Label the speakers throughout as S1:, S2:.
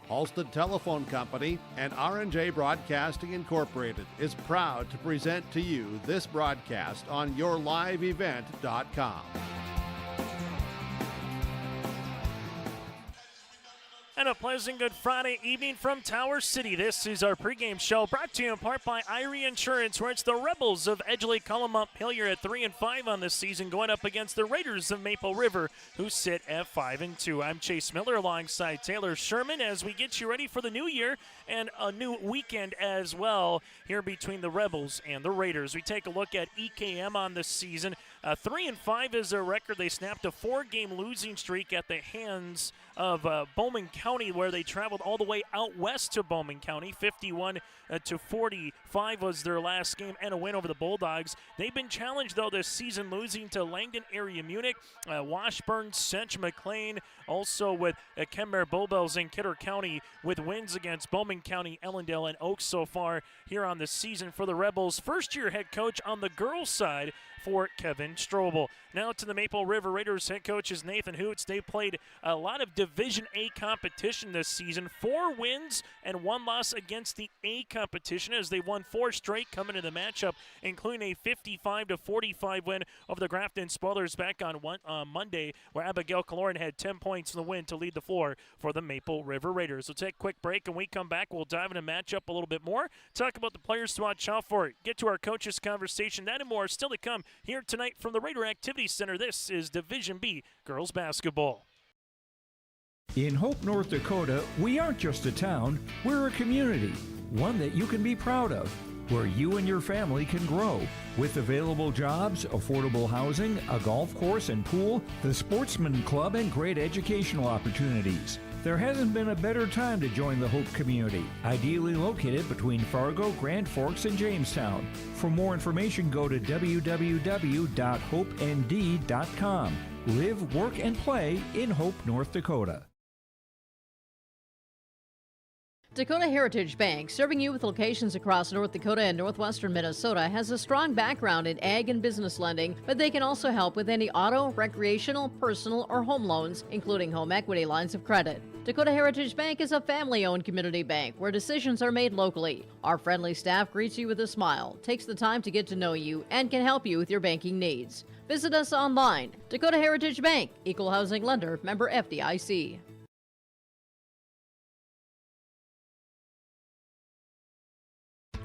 S1: Halsted Telephone Company and R&J Broadcasting Incorporated is proud to present to you this broadcast on yourliveevent.com.
S2: And a pleasant good Friday evening from Tower City. This is our pregame show brought to you in part by Irie Insurance, where it's the Rebels of Edgeley-Kulm-Montpelier at 3-5 on this season, going up against the Raiders of Maple River, who sit at 5-2. I'm Chase Miller alongside Taylor Sherman as we get you ready for the new year and a new weekend as well here between the Rebels and the Raiders. We take a look at EKM on this season. 3-5 is their record. They snapped a 4-game losing streak at the hands of Bowman County, where they traveled all the way out west to Bowman County. 51-45 was their last game, and a win over the Bulldogs. They've been challenged, though, this season, losing to Langdon Area Munich, Washburn, Central McLean, also with Kenmare Bullbells in Kidder County, with wins against Bowman County, Ellendale, and Oaks so far here on the season for the Rebels. First-year head coach on the girls' side for Kevin Strobel. Now to the Maple River Raiders. Head coach is Nathan Hoots. They played a lot of Division A competition this season. 4 wins and 1 loss against the A competition, as they won 4 straight coming into the matchup, including a 55-45 win over the Grafton Spoilers back on Monday, where Abigail Kaloran had 10 points in the win to lead the floor for the Maple River Raiders. So take a quick break, and we come back. We'll dive into matchup a little bit more, talk about the players to watch out for, get to our coaches conversation. That and more still to come here tonight from the Raider Activity Center. This is Division B girls basketball.
S3: In Hope, North Dakota, we aren't just a town, we're a community, one that you can be proud of, where you and your family can grow. With available jobs, affordable housing, a golf course and pool, the Sportsman Club, and great educational opportunities. There hasn't been a better time to join the Hope community, ideally located between Fargo, Grand Forks, and Jamestown. For more information, go to www.hopend.com. Live, work, and play in Hope, North Dakota.
S4: Dakota Heritage Bank, serving you with locations across North Dakota and northwestern Minnesota, has a strong background in ag and business lending, but they can also help with any auto, recreational, personal, or home loans, including home equity lines of credit. Dakota Heritage Bank is a family-owned community bank where decisions are made locally. Our friendly staff greets you with a smile, takes the time to get to know you, and can help you with your banking needs. Visit us online. Dakota Heritage Bank, Equal Housing Lender, member FDIC.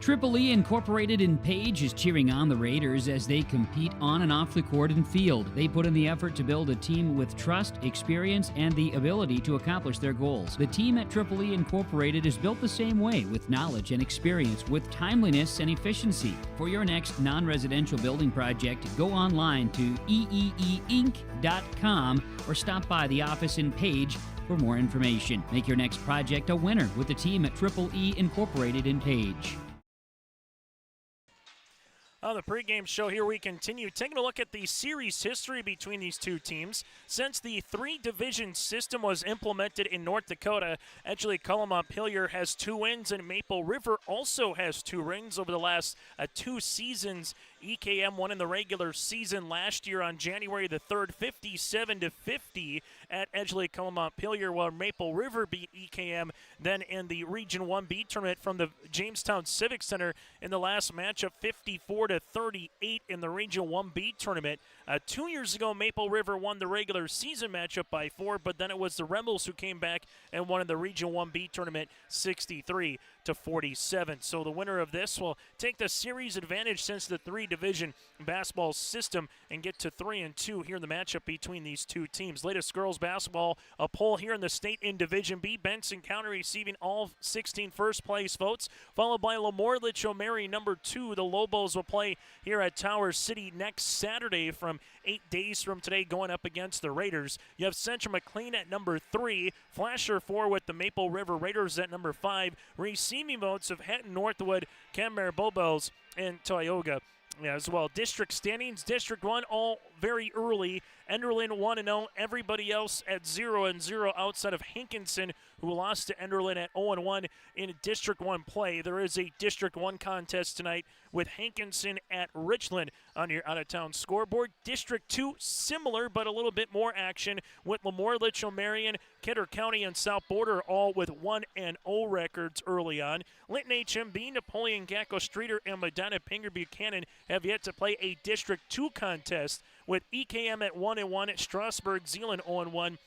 S5: Triple E Incorporated in Page is cheering on the Raiders as they compete on and off the court and field. They put in the effort to build a team with trust, experience, and the ability to accomplish their goals. The team at Triple E Incorporated is built the same way, with knowledge and experience, with timeliness and efficiency. For your next non-residential building project, go online to eeeinc.com or stop by the office in Page for more information. Make your next project a winner with the team at Triple E Incorporated in Page.
S2: On the pregame show here, we continue taking a look at the series history between these two teams. Since the 3-division system was implemented in North Dakota, Edgeley-Kulm-Montpelier has 2 wins, and Maple River also has 2 wins over the last 2 seasons. EKM won in the regular season last year on January the 3rd, 57-50 at Edgeley-Kulm-Montpelier, while Maple River beat EKM then in the Region 1B tournament from the Jamestown Civic Center in the last matchup, 54-38 in the Region 1B tournament. 2 years ago, Maple River won the regular season matchup by 4, but then it was the Rebels who came back and won in the Region 1B tournament 63-47. So the winner of this will take the series advantage since the 3-division basketball system and get to 3-2 here in the matchup between these two teams. Latest girls basketball, a poll here in the state in Division B. Benson County receiving all 16 first place votes, followed by Lemoore Litchfield number 2. The Lobos will play here at Tower City next Saturday from 8 days from today, going up against the Raiders. You have Central McLean at number 3, Flasher 4 with the Maple River Raiders at number 5. Receiving votes of Hetton Northwood, Kenmare Bullbells, and Tioga as well. District standings, District 1 all very early. Enderlin 1-0, everybody else at 0-0 outside of Hankinson, who lost to Enderlin at 0-1 in District 1 play. There is a District 1 contest tonight with Hankinson at Richland on your out-of-town scoreboard. District 2, similar but a little bit more action with Lemoore, Litchfield, Marion, Kidder County, and South Border all with 1-0 records early on. Linton HMB, Napoleon, Gacko, Streeter, and Medina Pinger Buchanan have yet to play a District 2 contest, with EKM at 1-1, Strasburg, Zeeland 0-1,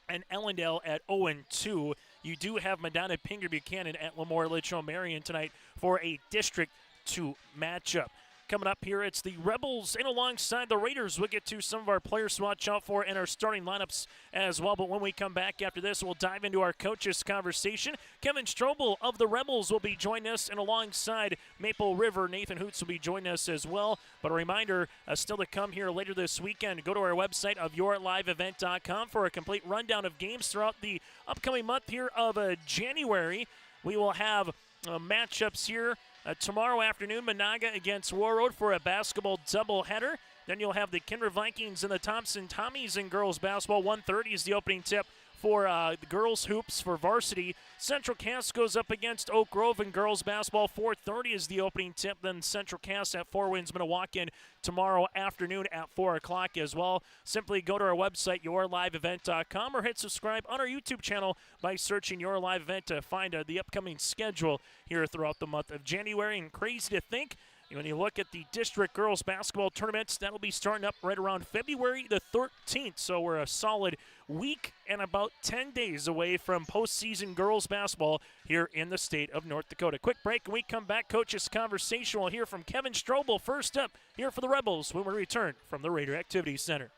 S2: and Ellendale at 0-2. You do have Medina Pinger Buchanan at Lemoore, Litchfield, Marion tonight for a District 2 matchup. Coming up here, it's the Rebels in alongside the Raiders. We'll get to some of our players to watch out for in our starting lineups as well. But when we come back after this, we'll dive into our coaches' conversation. Kevin Strobel of the Rebels will be joining us, and alongside Maple River, Nathan Hoots will be joining us as well. But a reminder, still to come here later this weekend, go to our website of yourliveevent.com for a complete rundown of games throughout the upcoming month here of January. We will have matchups here. Tomorrow afternoon, Monaga against Warroad for a basketball doubleheader. Then you'll have the Kinder Vikings and the Thompson Tommies in girls basketball. 1:30 is the opening tip for the girls hoops for varsity. Central Cass goes up against Oak Grove in girls basketball. 4:30 is the opening tip. Then Central Cass at Four Winds Minnewacan tomorrow afternoon at 4 o'clock as well. Simply go to our website, yourliveevent.com, or hit subscribe on our YouTube channel by searching Your Live Event to find the upcoming schedule here throughout the month of January. And crazy to think, when you look at the district girls basketball tournaments, that'll be starting up right around February the 13th. So we're a solid week and about 10 days away from postseason girls basketball here in the state of North Dakota. Quick break, and we come back. Coach's conversation. We'll hear from Kevin Strobel first up here for the Rebels when we return from the Raider Activities Center.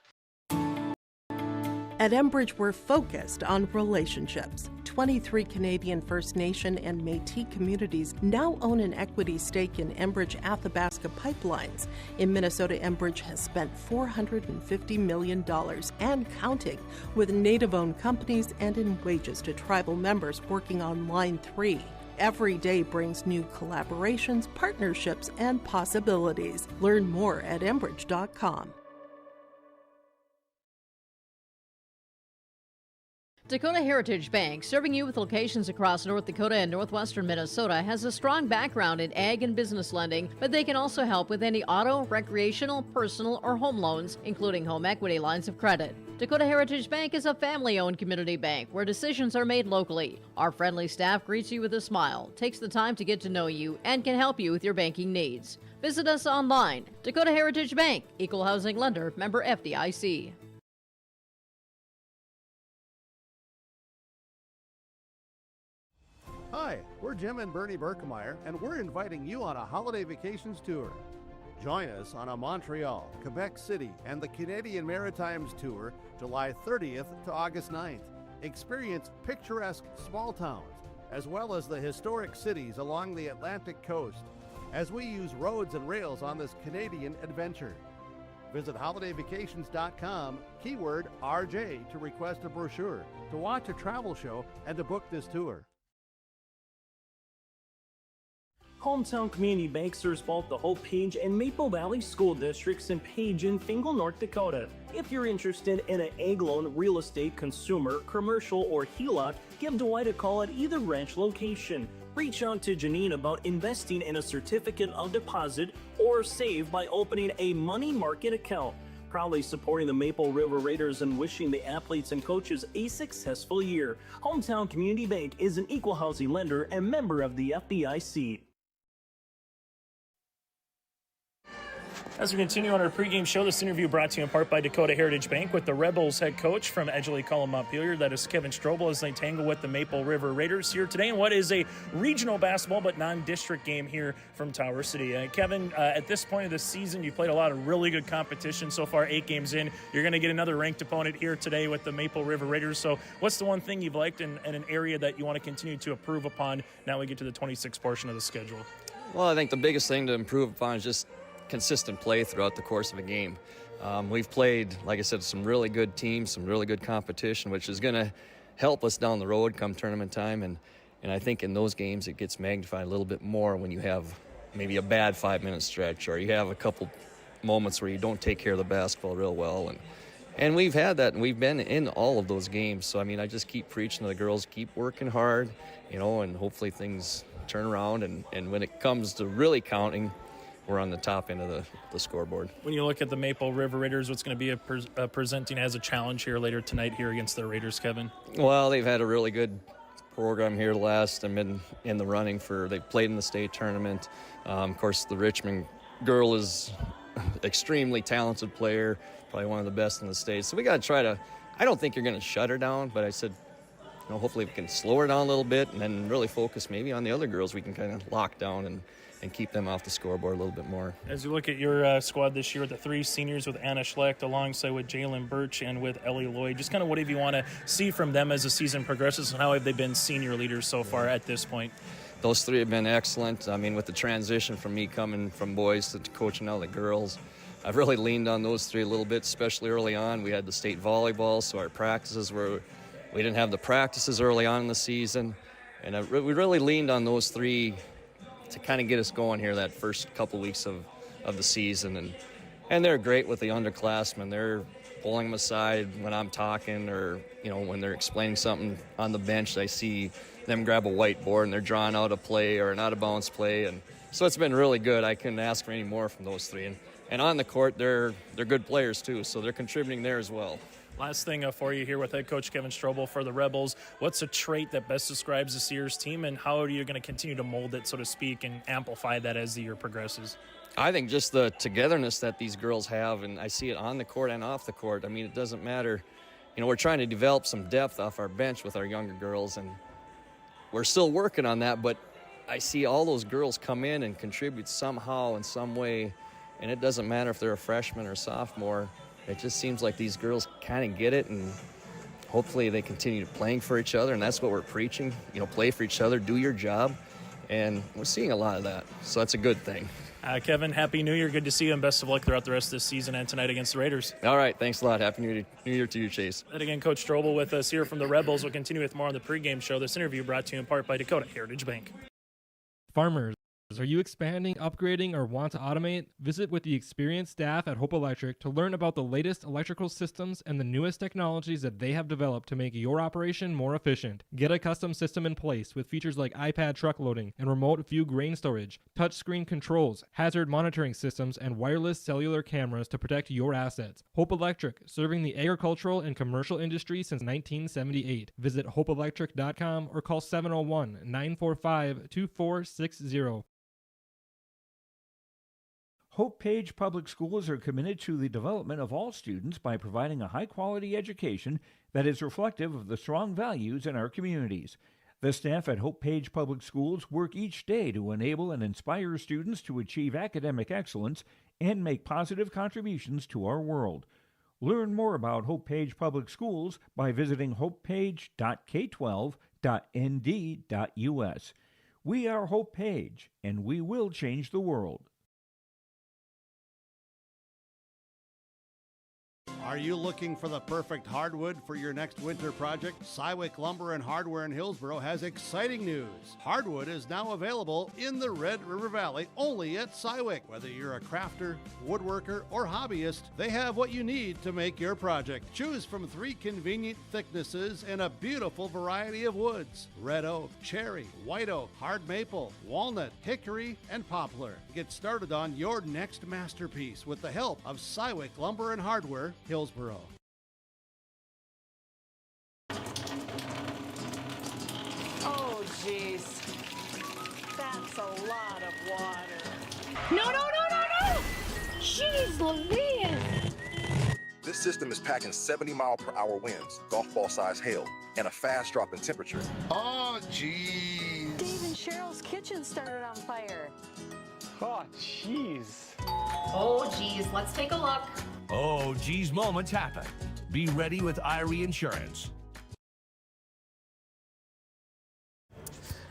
S6: At Enbridge, we're focused on relationships. 23 Canadian First Nation and Métis communities now own an equity stake in Enbridge Athabasca Pipelines. In Minnesota, Enbridge has spent $450 million and counting, with Native-owned companies and in wages to tribal members working on Line 3. Every day brings new collaborations, partnerships, and possibilities. Learn more at Enbridge.com.
S4: Dakota Heritage Bank, serving you with locations across North Dakota and northwestern Minnesota, has a strong background in ag and business lending, but they can also help with any auto, recreational, personal, or home loans, including home equity lines of credit. Dakota Heritage Bank is a family-owned community bank where decisions are made locally. Our friendly staff greets you with a smile, takes the time to get to know you, and can help you with your banking needs. Visit us online. Dakota Heritage Bank, Equal Housing Lender, member FDIC.
S1: Hi, we're Jim and Bernie Berkemeyer, and we're inviting you on a holiday vacations tour. Join us on a Montreal, Quebec City, and the Canadian Maritimes tour, July 30th to August 9th. Experience picturesque small towns, as well as the historic cities along the Atlantic coast, as we use roads and rails on this Canadian adventure. Visit holidayvacations.com, keyword RJ, to request a brochure, to watch a travel show, and to book this tour.
S7: Hometown Community Bank serves both the Hope Page and Maple Valley School Districts in Page and Fingal, North Dakota. If you're interested in an ag loan, real estate, consumer, commercial, or HELOC, give Dwight a call at either branch location. Reach out to Janine about investing in a certificate of deposit or save by opening a money market account. Proudly supporting the Maple River Raiders and wishing the athletes and coaches a successful year. Hometown Community Bank is an equal housing lender and member of the FDIC.
S2: As we continue on our pregame show, this interview brought to you in part by Dakota Heritage Bank with the Rebels head coach from Edgeley-Kulm-Montpelier. That is Kevin Strobel, as they tangle with the Maple River Raiders here today in what is a regional basketball but non-district game here from Tower City. Kevin, at this point of the season, you played a lot of really good competition so far, 8 games in. You're going to get another ranked opponent here today with the Maple River Raiders. So what's the one thing you've liked in an area that you want to continue to improve upon now we get to the 26th portion of the schedule?
S8: Well, I think the biggest thing to improve upon is just consistent play throughout the course of a game. We've played, like I said, some really good teams, some really good competition, which is going to help us down the road come tournament time. And I think in those games it gets magnified a little bit more when you have maybe a bad 5-minute stretch, or you have a couple moments where you don't take care of the basketball real well. And we've had that, and we've been in all of those games. So, I mean, I just keep preaching to the girls, keep working hard, and hopefully things turn around. And when it comes to really counting, we're on the top end of the scoreboard.
S2: When you look at the Maple River Raiders, what's going to be presenting as a challenge here later tonight here against the Raiders, Kevin?
S8: Well, they've had a really good program here last and been in the running they've played in the state tournament. Of course, the Richmond girl is extremely talented player, probably one of the best in the state. So we got to try to, I don't think you're going to shut her down, but I said, hopefully we can slow her down a little bit and then really focus maybe on the other girls we can kind of lock down and keep them off the scoreboard a little bit more.
S2: As you look at your squad this year with the 3 seniors with Anna Schlecht alongside with Jalen Birch and with Ellie Lloyd, just kind of what do you want to see from them as the season progresses, and how have they been senior leaders so far at this point?
S8: Those 3 have been excellent. I mean, with the transition from me coming from boys to coaching now the girls, I've really leaned on those 3 a little bit, especially early on. We had the state volleyball, so our practices we didn't have the practices early on in the season, and we really leaned on those 3 to kind of get us going here that first couple weeks of the season. And they're great with the underclassmen. They're pulling them aside when I'm talking, or when they're explaining something on the bench, I see them grab a whiteboard and they're drawing out a play or an out-of-bounds play. And so it's been really good. I couldn't ask for any more from those 3. And on the court, they're good players too, so they're contributing there as well.
S2: Last thing for you here with head coach Kevin Strobel for the Rebels. What's a trait that best describes this year's team, and how are you going to continue to mold it, so to speak, and amplify that as the year progresses?
S8: I think just the togetherness that these girls have, and I see it on the court and off the court. I mean, it doesn't matter. We're trying to develop some depth off our bench with our younger girls, and we're still working on that, but I see all those girls come in and contribute somehow in some way, and it doesn't matter if they're a freshman or sophomore. It just seems like these girls kind of get it, and hopefully they continue playing for each other, and that's what we're preaching. Play for each other, do your job, and we're seeing a lot of that, so that's a good thing.
S2: Kevin, Happy New Year. Good to see you, and best of luck throughout the rest of this season and tonight against the Raiders.
S8: All right, thanks a lot. Happy New Year to you, Chase.
S2: And again, Coach Strobel with us here from the Rebels. We'll continue with more on the pregame show. This interview brought to you in part by Dakota Heritage Bank.
S9: Farmers, are you expanding, upgrading, or want to automate? Visit with the experienced staff at Hope Electric to learn about the latest electrical systems and the newest technologies that they have developed to make your operation more efficient. Get a custom system in place with features like iPad truck loading and remote view grain storage, touchscreen controls, hazard monitoring systems, and wireless cellular cameras to protect your assets. Hope Electric, serving the agricultural and commercial industry since 1978. Visit hopeelectric.com or call 701-945-2460.
S3: Hope Page Public Schools are committed to the development of all students by providing a high-quality education that is reflective of the strong values in our communities. The staff at Hope Page Public Schools work each day to enable and inspire students to achieve academic excellence and make positive contributions to our world. Learn more about Hope Page Public Schools by visiting hopepage.k12.nd.us. We are Hope Page, and we will change the world.
S1: Are you looking for the perfect hardwood for your next winter project? Cywick Lumber and Hardware in Hillsboro has exciting news. Hardwood is now available in the Red River Valley only at Cywick. Whether you're a crafter, woodworker, or hobbyist, they have what you need to make your project. Choose from 3 convenient thicknesses and a beautiful variety of woods: red oak, cherry, white oak, hard maple, walnut, hickory, and poplar. Get started on your next masterpiece with the help of Cywick Lumber and Hardware, Hillsboro.
S10: Oh, jeez. That's a lot of water.
S11: No! Jeez Louise!
S12: This system is packing 70-mile-per-hour winds, golf ball-sized hail, and a fast drop in temperature.
S10: Oh, jeez. Dave and Cheryl's kitchen started on fire.
S13: Oh, jeez.
S14: Oh, geez, let's take a look.
S15: Oh, geez, moments happen. Be ready with Irie Insurance.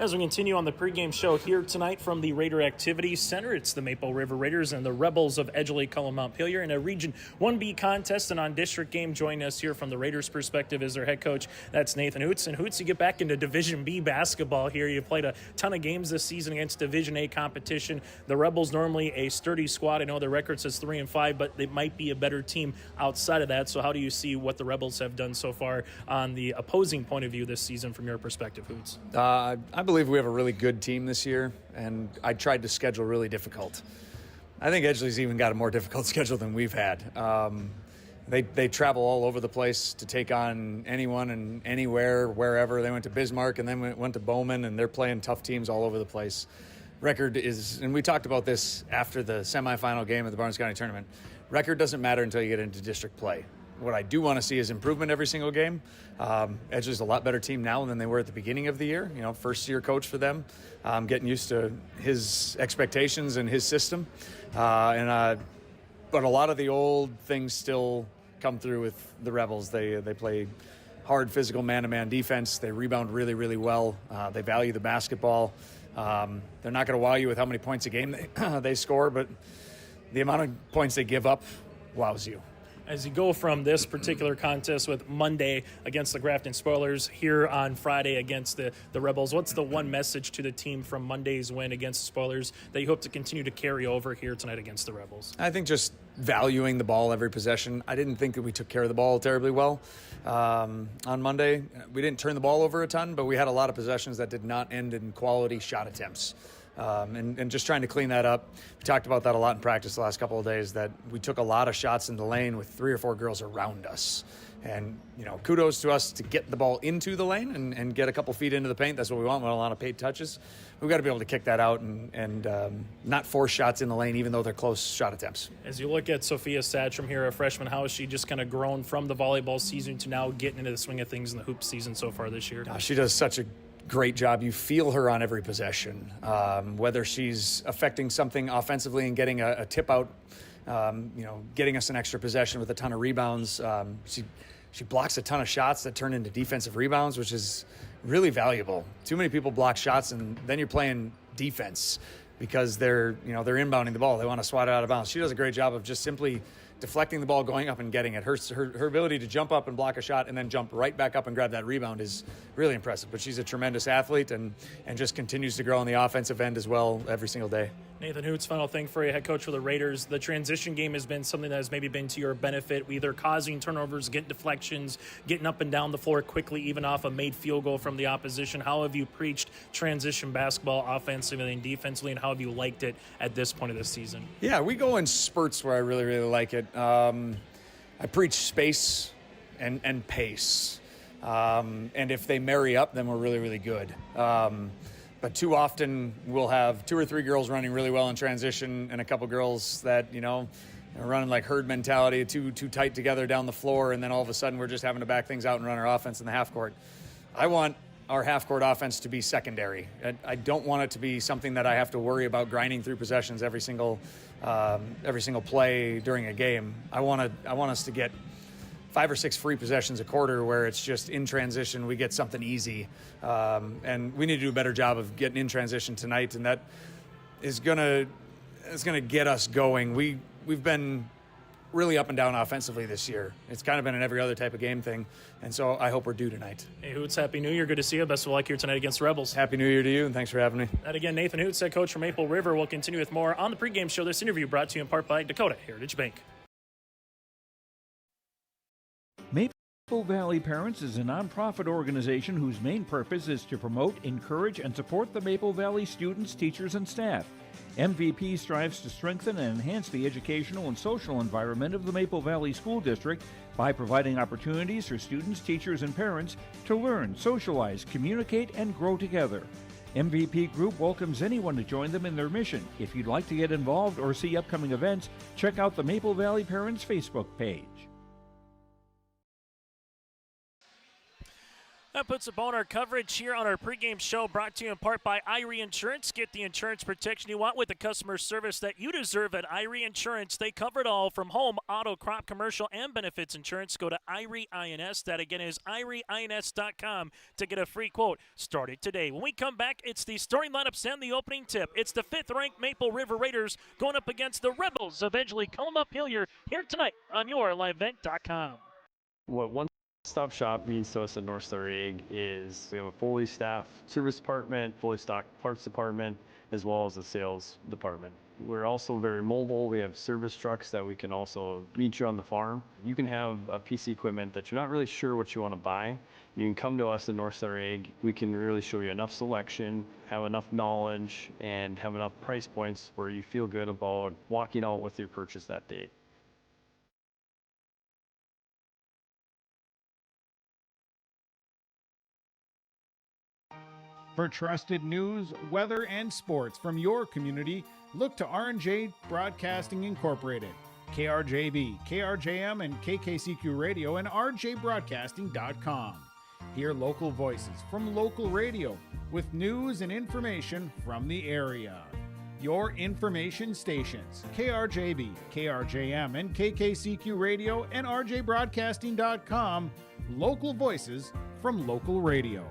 S2: As we continue on the pregame show here tonight from the Raider Activities Center, it's the Maple River Raiders and the Rebels of Edgeley-Kulm-Montpelier in a Region 1B contest. And on District Game, joining us here from the Raiders' perspective is their head coach. That's Nathan Hoots. And Hoots, you get back into Division B basketball here. You played a ton of games this season against Division A competition. The Rebels, normally a sturdy squad. I know their record says 3-5, but they might be a better team outside of that. So how do you see what the Rebels have done so far on the opposing point of view this season from your perspective, Hoots?
S13: I believe we have a really good team this year, and I tried to schedule really difficult.
S11: I think Edgeley's even got a more difficult schedule than we've had. They travel all over the place to take on anyone and anywhere, wherever. They went to Bismarck and then went to Bowman, and they're playing tough teams all over the place. Record is, and we talked about this after the semifinal game of the Barnes County Tournament, record doesn't matter until you get into district play. What I do want to see is improvement every single game. Edgeley's a lot better team now than they were at the beginning of the year. First-year coach for them, getting used to his expectations and his system. But a lot of the old things still come through with the Rebels. They play hard physical man-to-man defense. They rebound really, really well. They value the basketball. They're not going to wow you with how many points a game they score, but the amount of points they give up wows you.
S2: As you go from this particular contest with Monday against the Grafton Spoilers here on Friday against the Rebels, what's the one message to the team from Monday's win against the Spoilers that you hope to continue to carry over here tonight against the Rebels?
S11: I think just valuing the ball every possession. I didn't think that we took care of the ball terribly well on Monday. We didn't turn the ball over a ton, but we had a lot of possessions that did not end in quality shot attempts. And just trying to clean that up. We talked about that a lot in practice the last couple of days, that we took a lot of shots in the lane with 3 or 4 girls around us. And, kudos to us to get the ball into the lane and get a couple feet into the paint. That's what we want with a lot of paint touches. We've got to be able to kick that out and not force shots in the lane, even though they're close shot attempts.
S2: As you look at Sophia Satcham here, a freshman, how has she just kind of grown from the volleyball season to now getting into the swing of things in the hoop season so far this year?
S11: She does such a great job. You feel her on every possession, whether she's affecting something offensively and getting a tip out, getting us an extra possession with a ton of rebounds. She blocks a ton of shots that turn into defensive rebounds, which is really valuable. Too many people block shots, and then you're playing defense because they're inbounding the ball. They want to swat it out of bounds. She does a great job of just simply deflecting the ball, going up and getting it. Her ability to jump up and block a shot and then jump right back up and grab that rebound is really impressive. But she's a tremendous athlete and just continues to grow on the offensive end as well every single day.
S2: Nathan Hoots, final thing for you, head coach for the Raiders. The transition game has been something that has maybe been to your benefit, either causing turnovers, getting deflections, getting up and down the floor quickly, even off a made field goal from the opposition. How have you preached transition basketball offensively and defensively, and how have you liked it at this point of the season?
S11: Yeah, we go in spurts where I really, really like it. I preach space and pace. And if they marry up, then we're really, really good. But too often we'll have 2 or 3 girls running really well in transition and a couple girls that, are running like herd mentality, too tight together down the floor, and then all of a sudden we're just having to back things out and run our offense in the half court. I want our half-court offense to be secondary. I don't want it to be something that I have to worry about grinding through possessions every single play during a game. I want us to get 5 or 6 free possessions a quarter where it's just in transition, we get something easy. And we need to do a better job of getting in transition tonight, and that is gonna get us going. We've been really up and down offensively this year. It's kind of been an every other type of game thing, and so I hope we're due tonight.
S2: Hey, Hoots, Happy New Year. Good to see you. Best of luck here tonight against the Rebels.
S11: Happy New Year to you, and thanks for having me.
S2: And again, Nathan Hoots, head coach from Maple River. We'll continue with more on the pregame show. This interview brought to you in part by Dakota Heritage Bank.
S3: Maple Valley Parents is a nonprofit organization whose main purpose is to promote, encourage, and support the Maple Valley students, teachers, and staff. MVP strives to strengthen and enhance the educational and social environment of the Maple Valley School District by providing opportunities for students, teachers, and parents to learn, socialize, communicate, and grow together. MVP Group welcomes anyone to join them in their mission. If you'd like to get involved or see upcoming events, check out the Maple Valley Parents Facebook page.
S2: That puts a bow on our coverage here on our pregame show, brought to you in part by Irie Insurance. Get the insurance protection you want with the customer service that you deserve at Irie Insurance. They cover it all from home, auto, crop, commercial, and benefits insurance. Go to Irie INS. That again is IrieINS.com to get a free quote. Start it today. When we come back, it's the starting lineups and the opening tip. It's the 5th-ranked Maple River Raiders going up against the Rebels of Edgeley-Kulm-Montpelier here tonight on YourLiveEvent.com.
S13: Stop shop means to us at North Star Rig is we have a fully staffed service department, fully stocked parts department, as well as a sales department. We're also very mobile. We have service trucks that we can also meet you on the farm. You can have a piece of equipment that you're not really sure what you want to buy. You can come to us at North Star Ag. We can really show you enough selection, have enough knowledge, and have enough price points where you feel good about walking out with your purchase that day.
S16: For trusted news, weather, and sports from your community, look to R&J Broadcasting Incorporated, KRJB, KRJM, and KKCQ Radio, and rjbroadcasting.com. Hear local voices from local radio with news and information from the area. Your information stations, KRJB, KRJM, and KKCQ Radio, and rjbroadcasting.com. Local voices from local radio.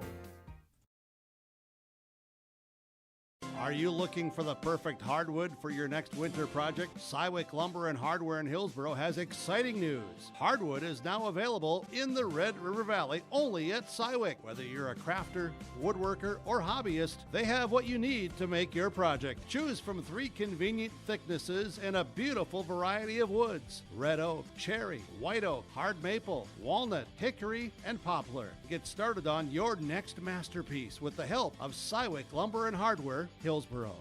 S1: Are you looking for the perfect hardwood for your next winter project? Cywick Lumber and Hardware in Hillsboro has exciting news. Hardwood is now available in the Red River Valley only at Cywick. Whether you're a crafter, woodworker, or hobbyist, they have what you need to make your project. Choose from 3 convenient thicknesses and a beautiful variety of woods: red oak, cherry, white oak, hard maple, walnut, hickory, and poplar. Get started on your next masterpiece with the help of Cywick Lumber and Hardware, Hillsboro.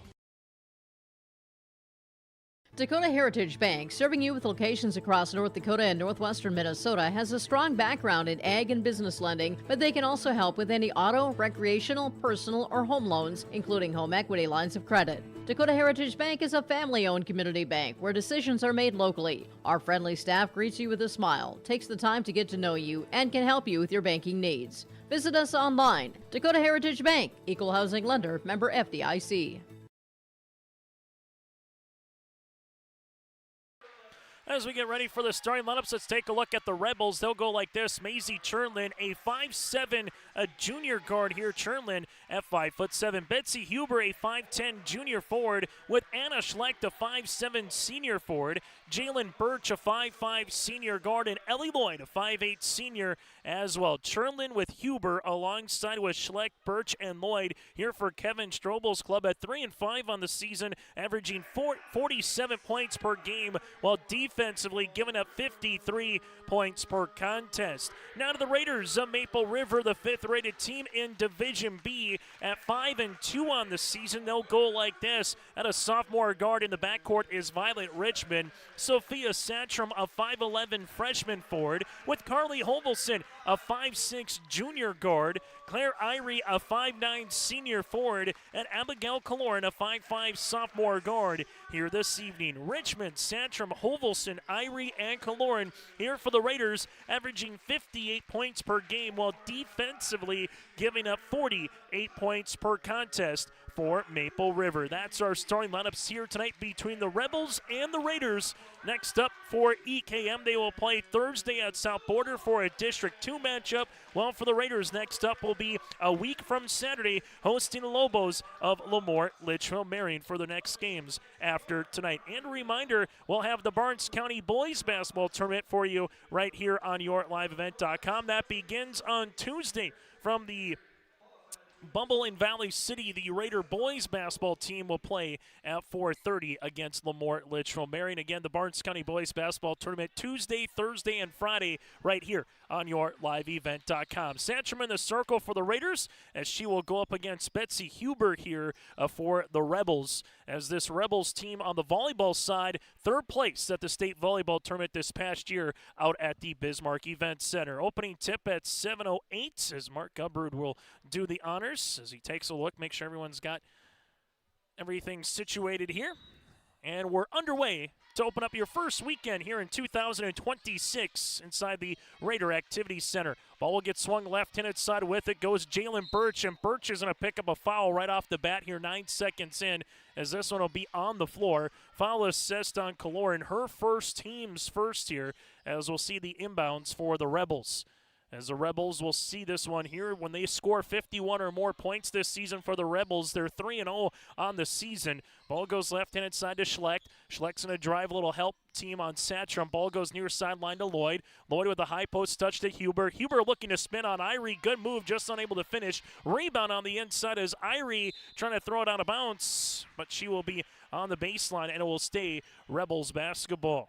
S4: Dakota Heritage Bank, serving you with locations across North Dakota and northwestern Minnesota, has a strong background in ag and business lending, but they can also help with any auto, recreational, personal, or home loans, including home equity lines of credit. Dakota Heritage Bank is a family-owned community bank where decisions are made locally. Our friendly staff greets you with a smile, takes the time to get to know you, and can help you with your banking needs. Visit us online. Dakota Heritage Bank, Equal Housing Lender, member FDIC.
S2: As we get ready for the starting lineups, let's take a look at the Rebels. They'll go like this: Maisie Chernlin, a 5'7", a junior guard here. Chernlin at 5'7". Betsy Huber, a 5'10" junior forward, with Anna Schlecht, a 5'7" senior forward. Jalen Birch, a 5'5" senior guard, and Ellie Lloyd, a 5'8" senior as well. Chernlin with Huber alongside with Schlecht, Birch, and Lloyd here for Kevin Strobel's club at 3-5 on the season, averaging 47 points per game, while defensively giving up 53 points per contest. Now to the Raiders of Maple River, the 5th-rated team in Division B at 5-2 on the season. They'll go like this. At a sophomore guard in the backcourt is Violet Richmond. Sophia Satchram, a 5'11" freshman forward, with Carly Hovelson, a 5'6" junior guard. Claire Irie, a 5'9" senior forward, and Abigail Kaloran, a 5'5" sophomore guard here this evening. Richmond, Satchram, Hovelson, Irie, and Kaloran here for the Raiders, averaging 58 points per game, while defensively giving up 48 points per contest for Maple River. That's our starting lineups here tonight between the Rebels and the Raiders. Next up for EKM, they will play Thursday at South Border for a District 2 matchup. Well, for the Raiders, next up will be a week from Saturday, hosting the Lobos of Lemoore Litchfield Marion for the next games after tonight. And a reminder, we'll have the Barnes County Boys Basketball Tournament for you right here on YourLiveEvent.com. That begins on Tuesday from the Bumble in Valley City. The Raider boys basketball team will play at 4:30 against Lemoore Litchfield Marion. Again, the Barnes County Boys Basketball Tournament Tuesday, Thursday, and Friday right here on YourLiveEvent.com. Satcham in the circle for the Raiders as she will go up against Betsy Huber here for the Rebels. As this Rebels team on the volleyball side, 3rd place at the state volleyball tournament this past year out at the Bismarck Event Center. Opening tip at 7:08 as Mark Gubrud will do the honors as he takes a look, make sure everyone's got everything situated here. And we're underway to open up your first weekend here in 2026 inside the Raider Activity Center. Ball will get swung left-handed side. With it goes Jalen Birch, and Birch is going to pick up a foul right off the bat here 9 seconds in, as this one will be on the floor. Foul assessed on Kaloran, her team's first here, as we'll see the inbounds for the Rebels. as the Rebels will see this one here. When they score 51 or more points this season for the Rebels, they're 3-0 on the season. Ball goes left-handed side to Schlecht. Schlecht's going to drive a little help team on Satcham. Ball goes near sideline to Lloyd. Lloyd with a high post touch to Huber. Huber looking to spin on Irie. Good move, just unable to finish. Rebound on the inside as Irie trying to throw it out of bounds, but she will be on the baseline, and it will stay Rebels basketball.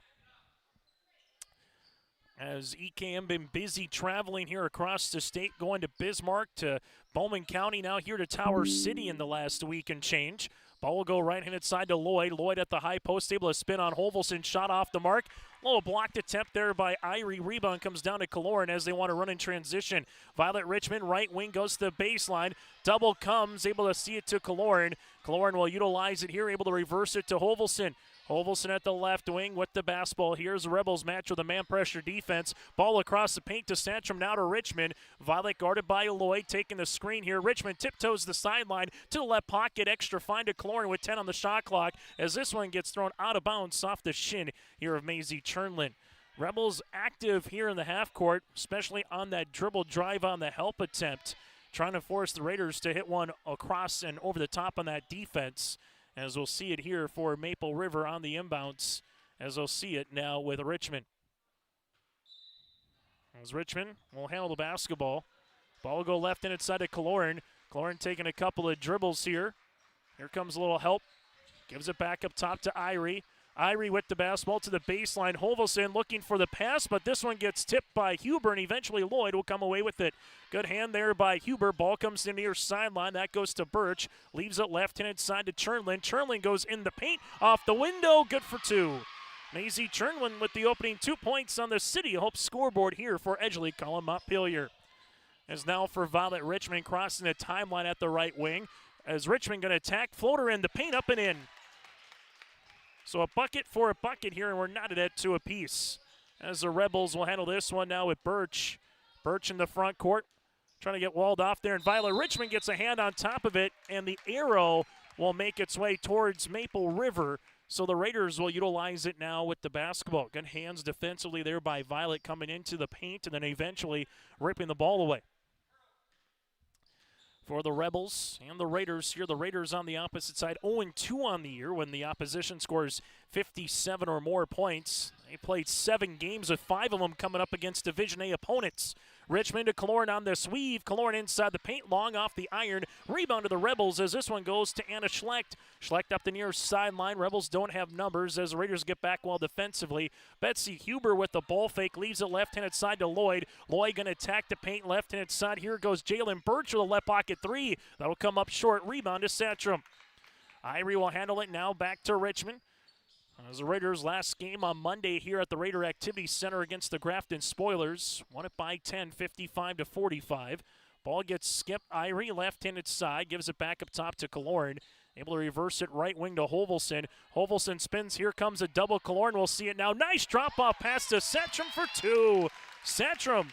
S2: As EKM been busy traveling here across the state, going to Bismarck, to Bowman County, now here to Tower City in the last week and change. Ball will go right-handed side to Lloyd. Lloyd at the high post, able to spin on Hovelson. Shot off the mark. Little blocked attempt there by Irie. Rebound comes down to Kaloran as they want to run in transition. Violet Richmond, right wing, goes to the baseline. Double comes, able to see it to Kaloran. Kaloran will utilize it here, able to reverse it to Hovelson. Hovelson at the left wing with the basketball. Here's the Rebels match with a man pressure defense. Ball across the paint to Santrum, now to Richmond. Violet guarded by Lloyd, taking the screen here. Richmond tiptoes the sideline to the left pocket. Extra find to Clorin with 10 on the shot clock as this one gets thrown out of bounds off the shin here of Maisie Chernlin. Rebels active here in the half court, especially on that dribble drive on the help attempt, trying to force the Raiders to hit one across and over the top on that defense. As we'll see it here for Maple River on the inbounds, as we'll see it now with Richmond. As Richmond will handle the basketball. Ball will go left-handed side to Kaloran. Kaloran taking a couple of dribbles here. Here comes a little help. Gives it back up top to Irie. Irie with the basketball to the baseline. Hovelson looking for the pass, but this one gets tipped by Huber, and eventually Lloyd will come away with it. Good hand there by Huber. Ball comes to near sideline. That goes to Birch. Leaves it left-handed side to Chernlin. Chernlin goes in the paint. Off the window. Good for two. Maisie Chernlin with the opening 2 points on the City Hope scoreboard here for Edgeley-Kulm-Montpelier. As now for Violet Richmond crossing the timeline at the right wing. As Richmond going to attack. Floater in the paint, up and in. So a bucket for a bucket here, and we're knotted at 2 apiece. As the Rebels will handle this one now with Birch. Birch in the front court, trying to get walled off there, and Violet Richmond gets a hand on top of it, and the arrow will make its way towards Maple River. So the Raiders will utilize it now with the basketball. Good hands defensively there by Violet coming into the paint and then eventually ripping the ball away. For the Rebels and the Raiders here, the Raiders on the opposite side, 0-2 on the year when the opposition scores 57 or more points. They played 7 games with 5 of them coming up against Division A opponents. Richmond to Kaloran on the sweep. Kaloran inside the paint, long off the iron. Rebound to the Rebels as this one goes to Anna Schlecht. Schlecht up the near sideline. Rebels don't have numbers as the Raiders get back well defensively. Betsy Huber with the ball fake, leaves it left-handed side to Lloyd. Lloyd going to attack the paint left-handed side. Here goes Jalen Birch with a left pocket 3. That'll come up short. Rebound to Satcham. Irie will handle it now back to Richmond. As the Raiders' last game on Monday here at the Raider Activity Center against the Grafton Spoilers. Won it by 10, 55-45. Ball gets skipped. Irie, left-handed side, gives it back up top to Kaloran. Able to reverse it right wing to Hovelson. Hovelson spins. Here comes a double. Kaloran will see it now. Nice drop-off pass to Satcham for 2. Satcham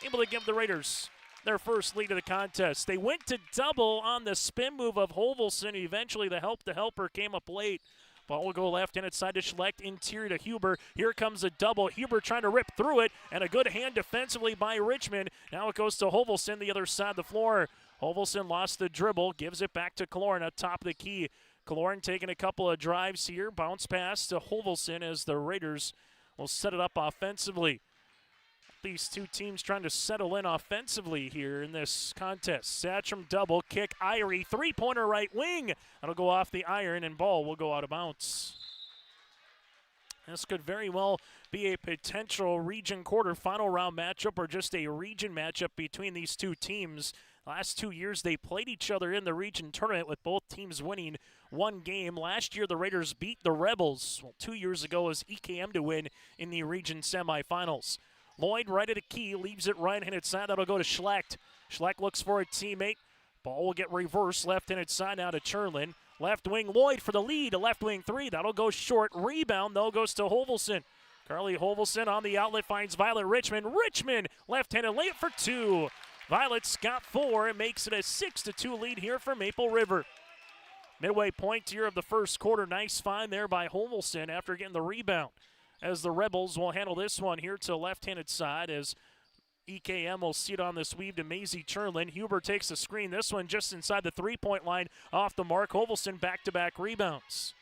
S2: able to give the Raiders their first lead of the contest. They went to double on the spin move of Hovelson. Eventually the helper came up late. Ball will go left-handed side to Schlecht, interior to Huber. Here comes a double. Huber trying to rip through it, and a good hand defensively by Richmond. Now it goes to Hovelson, the other side of the floor. Hovelson lost the dribble, gives it back to Kaloran at top of the key. Kaloran taking a couple of drives here. Bounce pass to Hovelson as the Raiders will set it up offensively. These two teams trying to settle in offensively here in this contest. Satcham double kick. Irie, three-pointer right wing. That'll go off the iron, and ball will go out of bounds. This could very well be a potential region quarterfinal round matchup or just a region matchup between these two teams. Last 2 years, they played each other in the region tournament with both teams winning 1 game. Last year, the Raiders beat the Rebels. Well, 2 years ago, it was EKM to win in the region semifinals. Lloyd right at the key, leaves it right-handed side. That'll go to Schlecht. Schlecht looks for a teammate. Ball will get reversed left-handed side now to Chernlin. Left wing Lloyd for the lead. A left wing 3. That'll go short. Rebound, though, goes to Hovelson. Carly Hovelson on the outlet finds Violet Richmond. Richmond left-handed layup for 2. Violet's got 4 and makes it a 6-2 lead here for Maple River. Midway point here of the first quarter. Nice find there by Hovelson after getting the rebound. As the Rebels will handle this one here to left-handed side as EKM will see it on this weave to Maisie Cherlin. Huber takes the screen. This one just inside the three-point line off the mark. Hovelson back-to-back rebounds.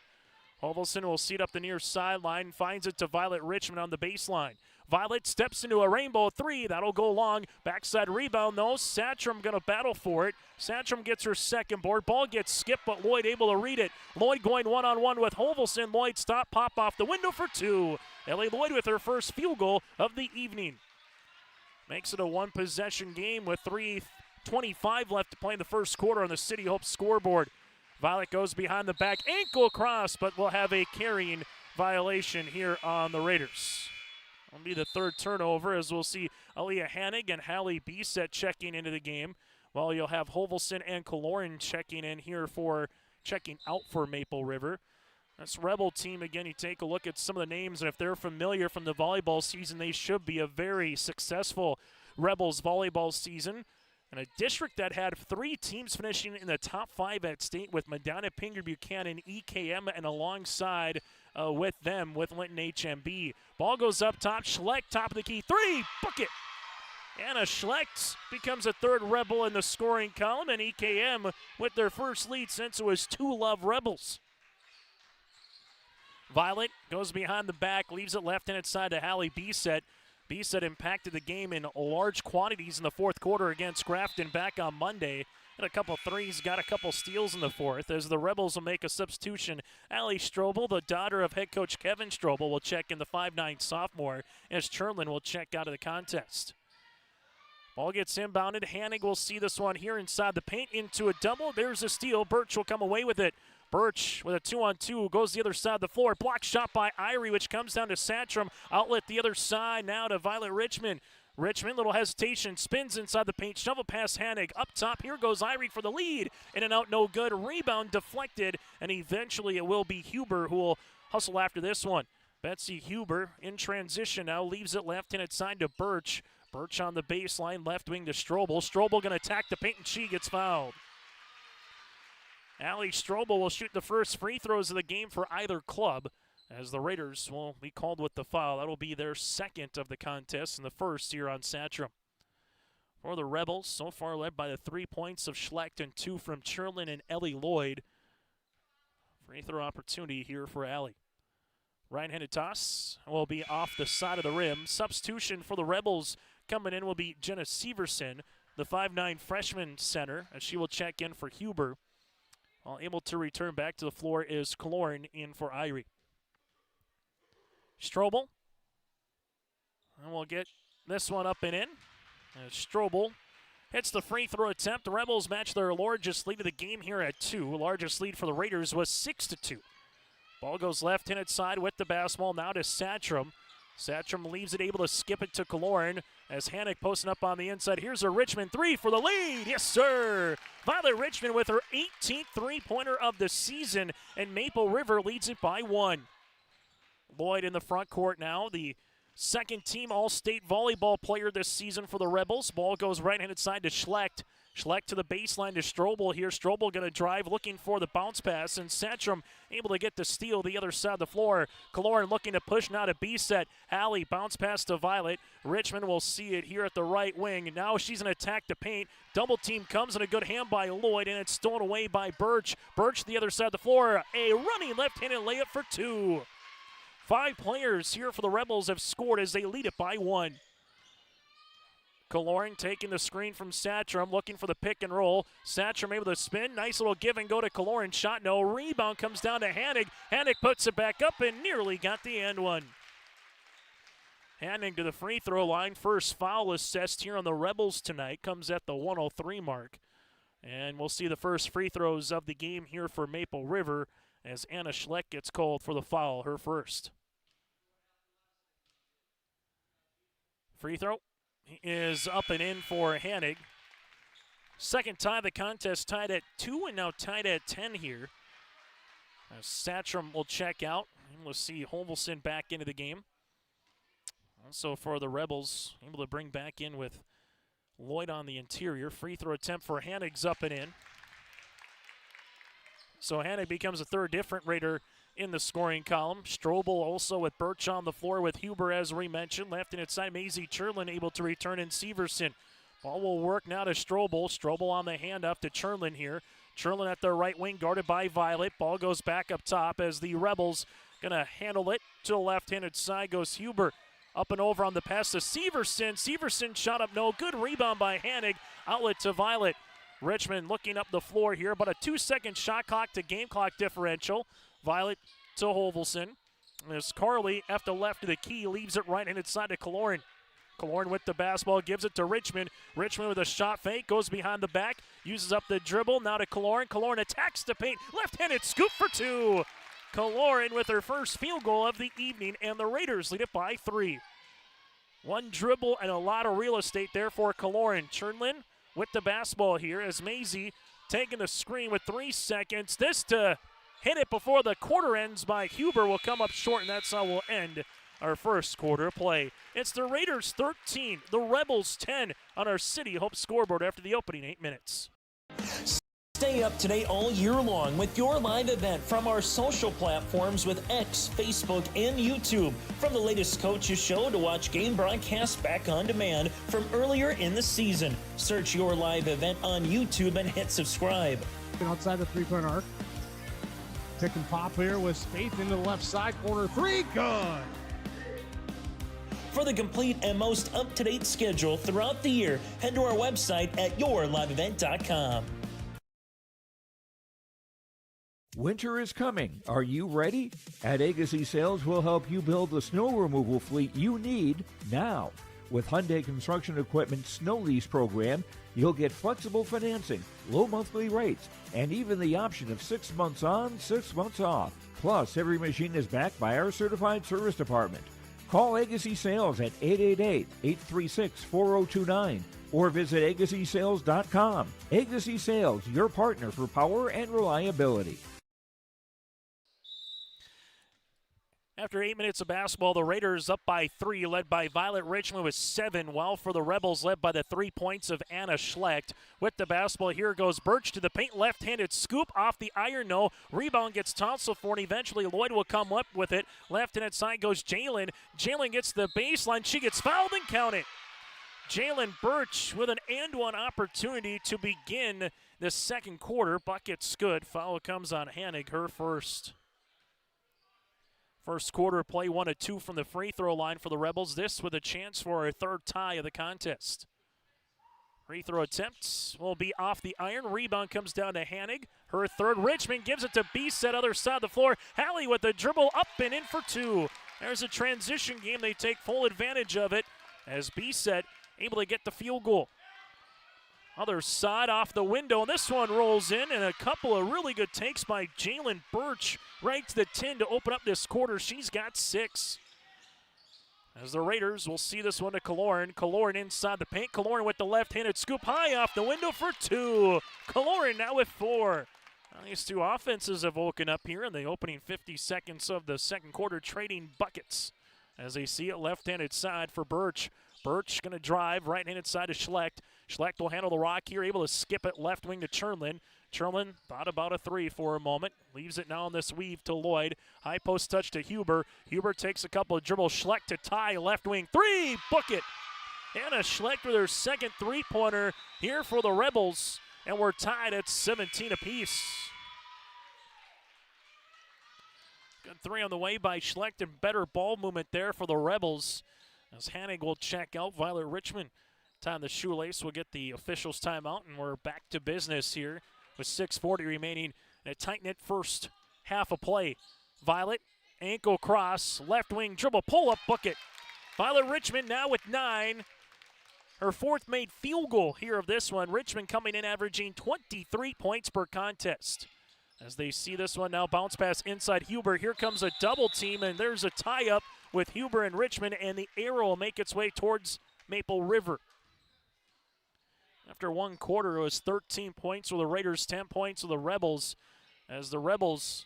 S2: Hovelson will see it up the near sideline, finds it to Violet Richmond on the baseline. Violet steps into a rainbow three. That'll go long. Backside rebound, though. Satcham going to battle for it. Satcham gets her second board. Ball gets skipped, but Lloyd able to read it. Lloyd going one-on-one with Hovelson. Lloyd stop, pop off the window for two. Ellie Lloyd with her first field goal of the evening. Makes it a one-possession game with 3:25 left to play in the first quarter on the City Hope scoreboard. Violet goes behind the back, ankle cross, but will have a carrying violation here on the Raiders. It'll be the third turnover as we'll see Aaliyah Hannig and Hallie Bisset checking into the game, while you'll have Hovelson and Kaloran checking out for Maple River. This Rebel team, again, you take a look at some of the names, and if they're familiar from the volleyball season, they should be a very successful Rebels volleyball season. And a district that had 3 teams finishing in the top 5 at state with Medina, Pinger, Buchanan, EKM, and alongside with them with Linton HMB. Ball goes up top. Schlecht, top of the key. 3, bucket. Anna Schlecht becomes a third Rebel in the scoring column, and EKM with their first lead since it was 2 Love Rebels. Violet goes behind the back, leaves it left-handed side to Hallie Bisset. Bisset impacted the game in large quantities in the fourth quarter against Grafton back on Monday. Had a couple threes, got a couple steals in the fourth as the Rebels will make a substitution. Allie Strobel, the daughter of head coach Kevin Strobel, will check in, the 5'9 sophomore, as Cherlin will check out of the contest. Ball gets inbounded. Hannig will see this one here inside the paint into a double. There's a steal. Birch will come away with it. Birch with a 2-on-2 goes the other side of the floor. Block shot by Irie, which comes down to Satcham. Outlet the other side now to Violet Richmond. Richmond, little hesitation, spins inside the paint. Shovel pass Hannig. Up top, here goes Irie for the lead. In and out, no good. Rebound deflected, and eventually it will be Huber who will hustle after this one. Betsy Huber in transition now, leaves it left-handed side to Birch. Birch on the baseline, left wing to Strobel. Strobel going to attack the paint, and she gets fouled. Allie Strobel will shoot the first free throws of the game for either club, as the Raiders will be called with the foul. That will be their second of the contest and the first here on Satcham. For the Rebels, so far led by the 3 points of Schlecht and 2 from Cherlin and Ellie Lloyd. Free throw opportunity here for Allie. Right-handed toss will be off the side of the rim. Substitution for the Rebels coming in will be Jenna Severson, the 5'9 freshman center, as she will check in for Huber. All able to return back to the floor is Kaloran in for Irie. Strobel. And we'll get this one up and in. As Strobel hits the free throw attempt. The Rebels match their largest lead of the game here at 2. Largest lead for the Raiders was 6-2. Ball goes left-handed side with the basketball now to Satcham. Satcham leaves it, able to skip it to Kaloran as Hannig posting up on the inside. Here's a Richmond 3 for the lead. Yes, sir. Violet Richmond with her 18th three-pointer of the season, and Maple River leads it by 1. Lloyd in the front court now, the second-team All-State volleyball player this season for the Rebels. Ball goes right-handed side to Schlecht. Schlecht to the baseline to Strobel here. Strobel going to drive, looking for the bounce pass, and Satcham able to get the steal the other side of the floor. Kaloran looking to push now to Bisset. Hallie bounce pass to Violet. Richmond will see it here at the right wing. Now she's going to attack the paint. Double team comes and a good hand by Lloyd, and it's stolen away by Birch. Birch the other side of the floor. A running left-handed layup for 2. 5 players here for the Rebels have scored as they lead it by 1. Kaloran taking the screen from Satcham, looking for the pick and roll. Satcham able to spin. Nice little give and go to Kaloran. Shot no. Rebound comes down to Hannig. Hannig puts it back up and nearly got the end one. Hannig to the free throw line. First foul assessed here on the Rebels tonight. Comes at the 103 mark. And we'll see the first free throws of the game here for Maple River as Anna Schlecht gets called for the foul, her first. Free throw is up and in for Hannig. Second tie of the contest, tied at 2 and now tied at 10 here. As Satcham will check out. And we'll see Hovelson back into the game. Also for the Rebels, able to bring back in with Lloyd on the interior. Free throw attempt for Hannig's up and in. So Hannig becomes a third different Raider in the scoring column. Strobel also with Birch on the floor with Huber, as we mentioned. Left-handed side, Maisie Cherlin able to return in Severson. Ball will work now to Strobel. Strobel on the handoff to Cherlin here. Cherlin at the right wing, guarded by Violet. Ball goes back up top as the Rebels going to handle it. To the left-handed side goes Huber. Up and over on the pass to Severson. Severson shot up no good. Rebound by Hanig. Outlet to Violet. Richmond looking up the floor here, but a 2-second shot clock to game clock differential. Violet to Hovelson. As Carly, after left to the key, leaves it right-handed side to Kaloran. Kaloran with the basketball, gives it to Richmond. Richmond with a shot fake, goes behind the back, uses up the dribble, now to Kaloran. Kaloran attacks the paint, left-handed scoop for two. Kaloran with her first field goal of the evening, and the Raiders lead it by 3. One dribble and a lot of real estate there for Kaloran. Cherlin with the basketball here as Maisie taking the screen with 3 seconds. This to hit it before the quarter ends by Huber will come up short, and that's how we'll end our first quarter play. It's the Raiders 13, the Rebels 10 on our City Hope scoreboard after the opening 8 minutes.
S7: Stay up to date all year long with your live event from our social platforms with X, Facebook, and YouTube. From the latest coaches show to watch game broadcasts back on demand from earlier in the season. Search your live event on YouTube and hit subscribe.
S17: Outside the three-point arc. Pick and pop here with Spaeth into the left side corner. 3, good.
S7: For the complete and most up-to-date schedule throughout the year, head to our website at yourliveevent.com.
S3: Winter is coming. Are you ready? At Agassi Sales, we'll help you build the snow removal fleet you need now. With Hyundai Construction Equipment Snow Lease Program, you'll get flexible financing, low monthly rates, and even the option of 6 months on, 6 months off. Plus, every machine is backed by our certified service department. Call Agassi Sales at 888-836-4029 or visit agassisales.com. Agassi Sales, your partner for power and reliability.
S2: After 8 minutes of basketball, the Raiders up by 3, led by Violet Richmond with 7, while for the Rebels led by the 3 points of Anna Schlecht. With the basketball, here goes Birch to the paint, left-handed scoop off the iron, no. Rebound gets Tonsel for, and eventually Lloyd will come up with it. Left-handed side goes Jalen. Jalen gets the baseline. She gets fouled and count it. Jalen Birch with an and-one opportunity to begin the second quarter. Bucket's good. Foul comes on Hanig, her first. First quarter play, 1 of 2 from the free throw line for the Rebels. This with a chance for a third tie of the contest. Free throw attempts will be off the iron. Rebound comes down to Hanig. Her third. Richmond gives it to Beeset, other side of the floor. Hallie with the dribble up and in for 2. There's a transition game. They take full advantage of it as Beeset able to get the field goal. Other side off the window, and this one rolls in, and a couple of really good takes by Jalen Birch right to the 10 to open up this quarter. She's got 6. As the Raiders will see this one to Kaloran. Kaloran inside the paint. Kaloran with the left-handed scoop high off the window for 2. Kaloran now with 4. These two offenses have woken up here in the opening 50 seconds of the second quarter, trading buckets. As they see it, left-handed side for Birch. Birch going to drive, right-handed side to Schlecht. Schlecht will handle the rock here, able to skip it left wing to Cherlin. Cherlin thought about a 3 for a moment. Leaves it now on this weave to Lloyd. High post touch to Huber. Huber takes a couple of dribbles. Schlecht to tie, left wing 3, book it. Anna Schlecht with her second three-pointer here for the Rebels. And we're tied at 17 apiece. Good 3 on the way by Schlecht, and better ball movement there for the Rebels. As Hanig will check out, Violet Richmond tying the shoelace will get the officials' timeout, and we're back to business here with 6:40 remaining in a tight-knit first half of play. Violet, ankle cross, left wing dribble, pull-up bucket. Violet Richmond now with 9. Her 4th made field goal here of this one. Richmond coming in averaging 23 points per contest. As they see this one now, bounce pass inside Huber. Here comes a double team, and there's a tie-up with Huber and Richmond, and the arrow will make its way towards Maple River. After one quarter, it was 13 points for the Raiders, 10 points for the Rebels, as the Rebels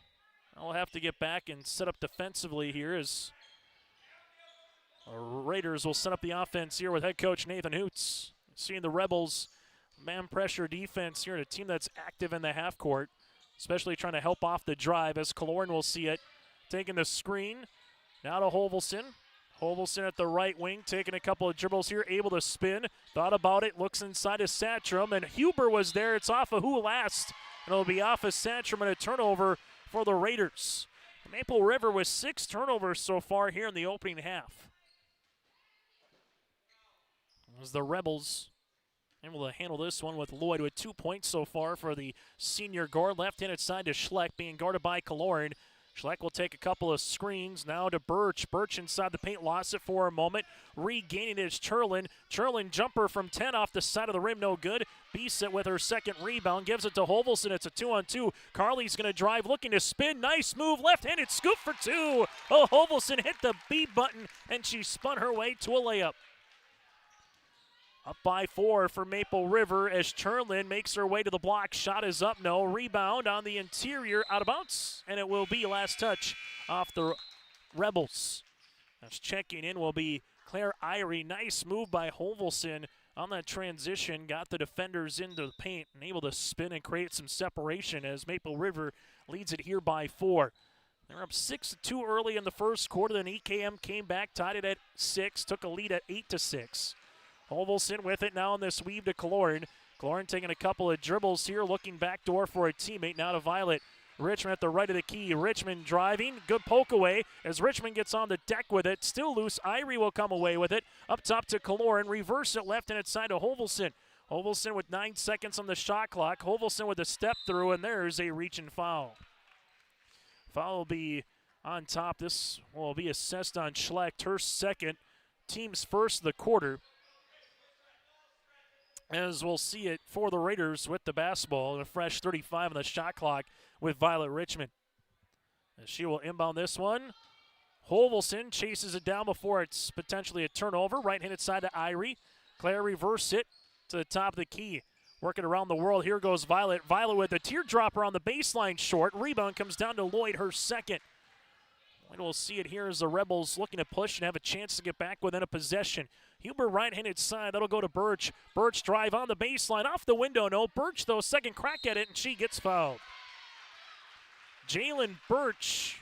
S2: will have to get back and set up defensively here as the Raiders will set up the offense here with head coach Nathan Hoots. Seeing the Rebels man pressure defense here, and a team that's active in the half court, especially trying to help off the drive as Kaloran will see it. taking the screen. Now to Hovelson. Hovelson at the right wing, taking a couple of dribbles here, able to spin. Thought about it, looks inside of Satcham, and Huber was there. It's off of who last? And it'll be off of Satcham and a turnover for the Raiders. Maple River with 6 turnovers so far here in the opening half. As the Rebels able to handle this one with Lloyd with 2 points so far for the senior guard. Left-handed side to Schleck, being guarded by Kaloran. Schleck will take a couple of screens now to Birch. Birch inside the paint, lost it for a moment. Regaining it is Cherlin. Cherlin jumper from 10 off the side of the rim, no good. Beeset with her second rebound, gives it to Hovelson. It's a 2-on-2. Carly's going to drive, looking to spin. Nice move, left-handed scoop for 2. Oh, Hovelson hit the B button, and she spun her way to a layup. Up by 4 for Maple River as Cherlin makes her way to the block. Shot is up, no. Rebound on the interior, out of bounds, and it will be last touch off the Rebels. As checking in will be Claire Irie. Nice move by Hovelson on that transition. Got the defenders into the paint and able to spin and create some separation as Maple River leads it here by 4. They're up 6-2 early in the first quarter. Then EKM came back, tied it at 6, took a lead at 8-6. Hovelson with it now on this weave to Kaloran. Kaloran taking a couple of dribbles here, looking backdoor for a teammate. Now to Violet. Richmond at the right of the key. Richmond driving. Good poke away as Richmond gets on the deck with it. Still loose. Irie will come away with it. Up top to Kaloran. Reverse it left and inside to Hovelson. Hovelson with 9 seconds on the shot clock. Hovelson with a step through, and there's a reach and foul. Foul will be on top. This will be assessed on Schlecht. Her second. Team's first of the quarter. As we'll see it for the Raiders with the basketball and a fresh 35 on the shot clock with Violet Richmond. As she will inbound this one. Hovelson chases it down before it's potentially a turnover. Right-handed side to Irie. Claire reverse it to the top of the key. Working around the world. Here goes Violet. Violet with a teardropper on the baseline short. Rebound comes down to Lloyd, her second. And we'll see it here as the Rebels looking to push and have a chance to get back within a possession. Huber right-handed side, that'll go to Birch. Birch drive on the baseline, off the window, no. Birch, though, second crack at it, and she gets fouled. Jalen Birch,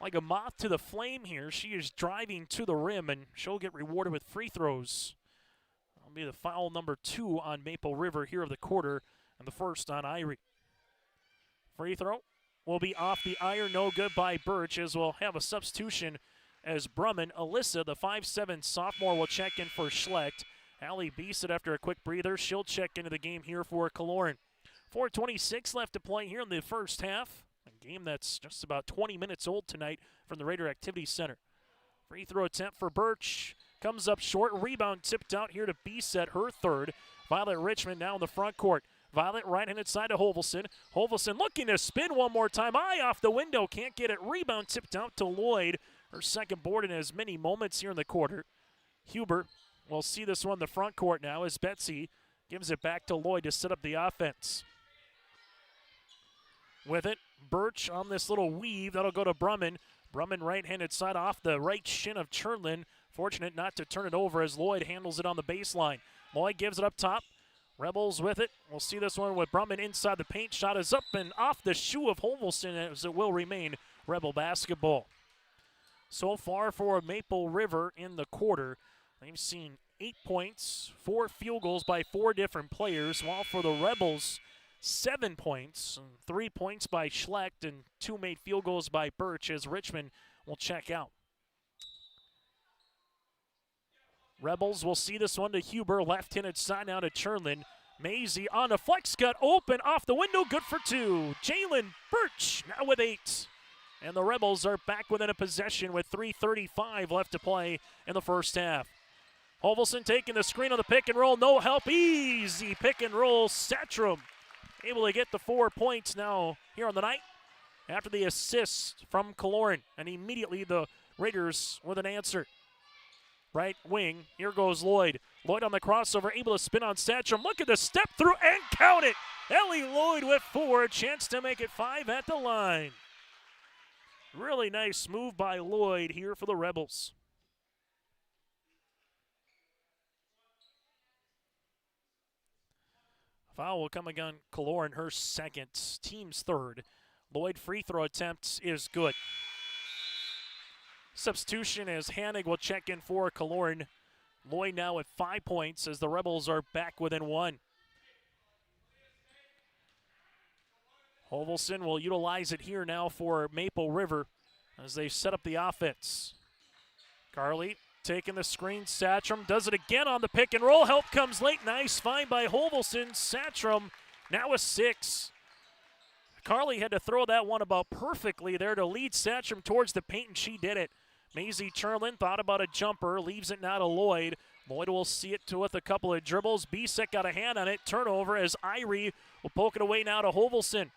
S2: like a moth to the flame here. She is driving to the rim, and she'll get rewarded with free throws. That'll be the foul number 2 on Maple River here of the quarter, and the first on Irie. Free throw will be off the iron, no good by Birch, as we'll have a substitution as Brumman. Alyssa, the 5'7" sophomore, will check in for Schlecht. Allie Beeset after a quick breather. She'll check into the game here for Kaloran. 4:26 left to play here in the first half. A game that's just about 20 minutes old tonight from the Raider Activity Center. Free throw attempt for Birch. Comes up short. Rebound tipped out here to Beeset, her third. Violet Richmond now in the front court. Violet right-handed side to Hovelson. Hovelson looking to spin one more time. Eye off the window. Can't get it. Rebound tipped out to Lloyd. Her second board in as many moments here in the quarter. Huber will see this one in the front court now as Betsy gives it back to Lloyd to set up the offense. With it, Birch on this little weave. That'll go to Brumman. Brumman right-handed side off the right shin of Cherlin. Fortunate not to turn it over as Lloyd handles it on the baseline. Lloyd gives it up top. Rebels with it. We'll see this one with Brumman inside the paint. Shot is up and off the shoe of Hovelson as it will remain Rebel basketball. So far for Maple River in the quarter, they've seen 8 points, 4 field goals by 4 different players, while for the Rebels, 7 points, 3 points by Schlecht, and 2 made field goals by Birch as Richmond will check out. Rebels will see this one to Huber, left-handed side now to Cherlin. Maisie on a flex cut, open, off the window, good for 2. Jalen Birch now with 8. And the Rebels are back within a possession with 3:35 left to play in the first half. Hovelson taking the screen on the pick and roll, no help, easy pick and roll. Satcham able to get the 4 points now here on the night after the assist from Kaloran. And immediately the Raiders with an answer. Right wing, here goes Lloyd. Lloyd on the crossover, able to spin on Satcham. Look at the step through and count it. Ellie Lloyd with 4, a chance to make it 5 at the line. Really nice move by Lloyd here for the Rebels. Foul will come again. Kaloran, her second, team's third. Lloyd free throw attempt is good. Substitution as Hanig will check in for Killorn. Lloyd now with 5 points as the Rebels are back within 1. Hovelson will utilize it here now for Maple River as they set up the offense. Carly taking the screen. Satcham does it again on the pick and roll. Help comes late. Nice find by Hovelson. Satcham now a 6. Carly had to throw that one about perfectly there to lead Satcham towards the paint, and she did it. Maisie Cherlin thought about a jumper, leaves it now to Lloyd. Lloyd will see it with a couple of dribbles. Bisek got a hand on it. Turnover as Irie will poke it away now to Hovelson.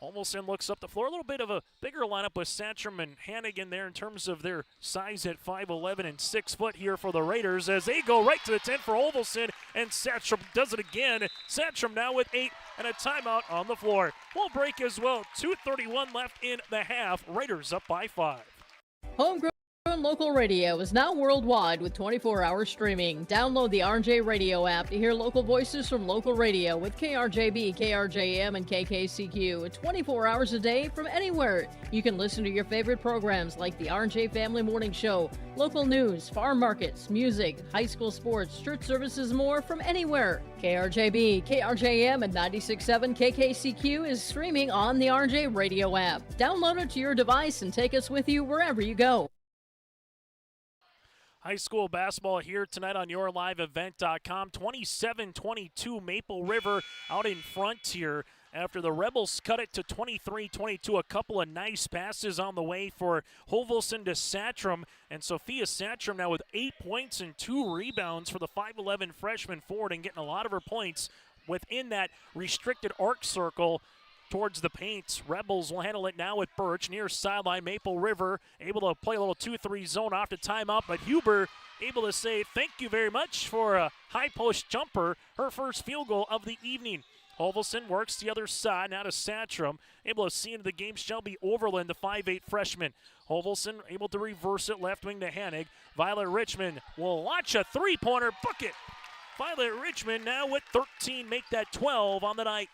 S2: Hovelson looks up the floor. A little bit of a bigger lineup with Satcham and Hannigan there in terms of their size at 5'11" and 6 foot here for the Raiders as they go right to the 10 for Hovelson, and Satcham does it again. Satcham now with 8 and a timeout on the floor. We'll break as well. 2:31 left in the half. Raiders up by 5.
S4: Homegrown local radio is now worldwide with 24-hour streaming. Download the RJ Radio app to hear local voices from local radio with KRJB, KRJM, and KKCQ 24 hours a day from anywhere. You can listen to your favorite programs like the RJ Family Morning Show, local news, farm markets, music, high school sports, church services, more from anywhere. KRJB, KRJM, and 96.7 KKCQ is streaming on the RJ Radio app. Download it to your device and take us with you wherever you go.
S2: High school basketball here tonight on YourLiveEvent.com. 27-22 Maple River out in front here after the Rebels cut it to 23-22. A couple of nice passes on the way for Hovelson to Satcham, and Sophia Satcham now with 8 points and 2 rebounds for the 5'11 freshman forward, and getting a lot of her points within that restricted arc circle towards the paint. Rebels will handle it now with Birch near sideline. Maple River able to play a little 2-3 zone off the timeout, but Huber able to say thank you very much for a high post jumper, her first field goal of the evening. Hovelson works the other side, now to Satcham. Able to see into the game Shelby Overland, the 5'8 freshman. Hovelson able to reverse it, left wing to Hanig. Violet Richmond will launch a three-pointer, bucket. Violet Richmond now with 13, make that 12 on the night.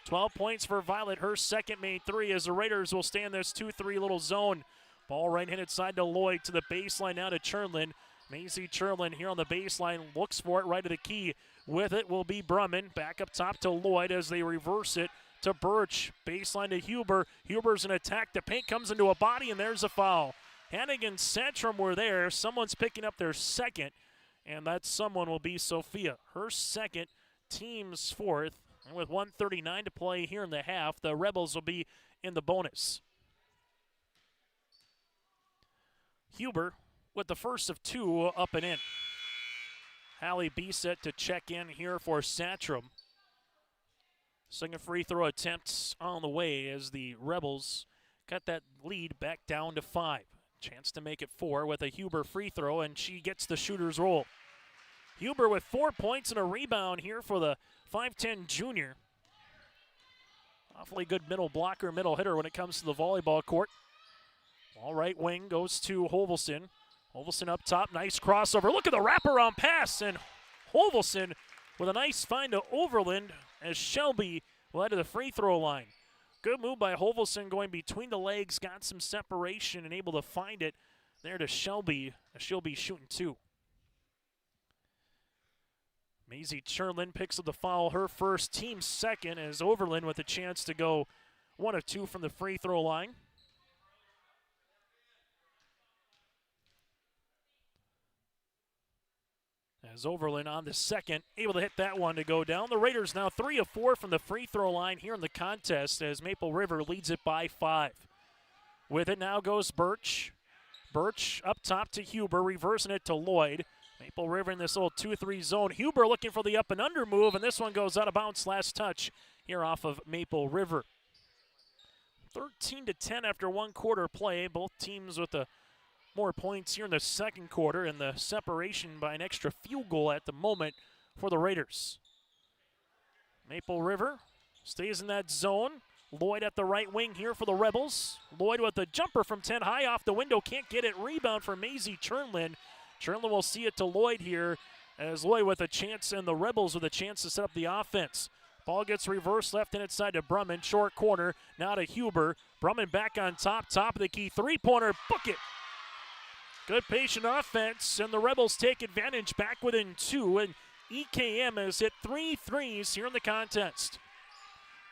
S2: 12 points for Violet, her second made 3 as the Raiders will stay in this 2-3 little zone. Ball right-handed side to Lloyd, to the baseline now to Cherlin. Maisie Cherlin here on the baseline, looks for it right to the key. With it will be Brumman, back up top to Lloyd as they reverse it to Birch. Baseline to Huber. Huber's an attack, the paint comes into a body, and there's a foul. Hanig and Satcham were there. Someone's picking up their second, and that someone will be Sophia. Her second, team's fourth. And with 1:39 to play here in the half, the Rebels will be in the bonus. Huber with the first of 2 up and in. Hallie Bisset to check in here for Satcham. Second free throw attempts on the way as the Rebels cut that lead back down to 5. Chance to make it 4 with a Huber free throw, and she gets the shooter's roll. Huber with 4 points and a rebound here for the 5'10 junior. Awfully good middle blocker, middle hitter when it comes to the volleyball court. Ball right wing goes to Hovelson. Hovelson up top, nice crossover. Look at the wraparound pass, and Hovelson with a nice find to Overland as Shelby will head to the free throw line. Good move by Hovelson going between the legs, got some separation and able to find it there to Shelby. She'll be shooting 2. Maisie Cherlin picks up the foul, her first, team second, as Overland with a chance to go 1 of 2 from the free throw line. As Overland on the second, able to hit that one to go down. The Raiders now 3 of 4 from the free throw line here in the contest as Maple River leads it by 5. With it now goes Birch. Birch up top to Huber, reversing it to Lloyd. Maple River in this little 2-3 zone. Huber looking for the up and under move, and this one goes out of bounds last touch here off of Maple River. 13-10 after 1 quarter play. Both teams with the more points here in the second quarter, and the separation by an extra field goal at the moment for the Raiders. Maple River stays in that zone. Lloyd at the right wing here for the Rebels. Lloyd with a jumper from 10 high off the window, can't get it. Rebound for Maisie Cherlin. Cherlin will see it to Lloyd here as Lloyd with a chance, and the Rebels with a chance to set up the offense. Ball gets reversed left-handed side to Brumman, short corner, now to Huber. Brumman back on top, top of the key, three-pointer, book it. Good patient offense, and the Rebels take advantage back within 2, and EKM has hit 3 threes here in the contest.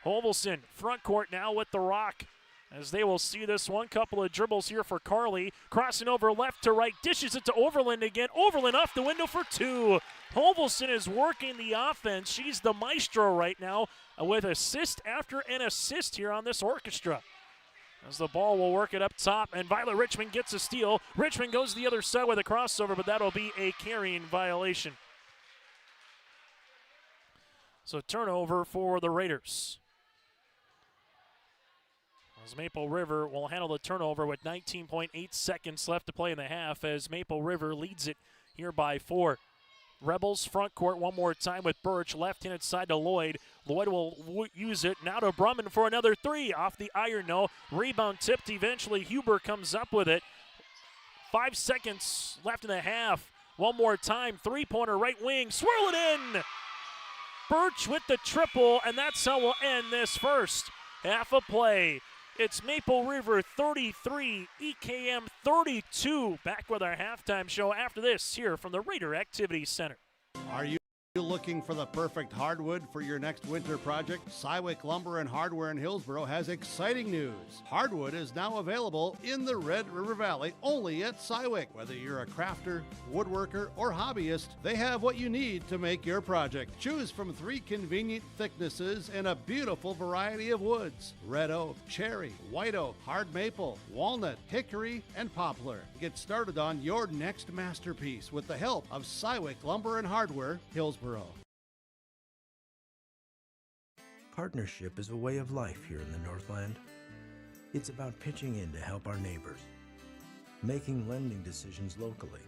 S2: Hovelson, front court now with the rock, as they will see this one. Couple of dribbles here for Carly. Crossing over left to right, dishes it to Overland again. Overland off the window for 2. Hovelson is working the offense. She's the maestro right now with assist after an assist here on this orchestra. As the ball will work it up top, and Violet Richmond gets a steal. Richmond goes the other side with a crossover, but that'll be a carrying violation. So turnover for the Raiders. As Maple River will handle the turnover with 19.8 seconds left to play in the half, as Maple River leads it here by 4. Rebels front court one more time with Birch, left-handed side to Lloyd. Lloyd will use it now to Brumman for another 3 off the iron. No, rebound tipped eventually. Huber comes up with it. 5 seconds left in the half. One more time, three-pointer right wing, swirl it in. Birch with the triple, and that's how we'll end this first half of play. It's Maple River 33, EKM 32. Back with our halftime show after this here from the Raider Activity Center.
S1: Are you looking for the perfect hardwood for your next winter project? Cywick Lumber and Hardware in Hillsboro has exciting news. Hardwood is now available in the Red River Valley only at Cywick. Whether you're a crafter, woodworker, or hobbyist, they have what you need to make your project. Choose from 3 convenient thicknesses and a beautiful variety of woods: red oak, cherry, white oak, hard maple, walnut, hickory, and poplar. Get started on your next masterpiece with the help of Cywick Lumber and Hardware, Hillsboro.
S18: Partnership is a way of life here in the Northland. It's about pitching in to help our neighbors, making lending decisions locally,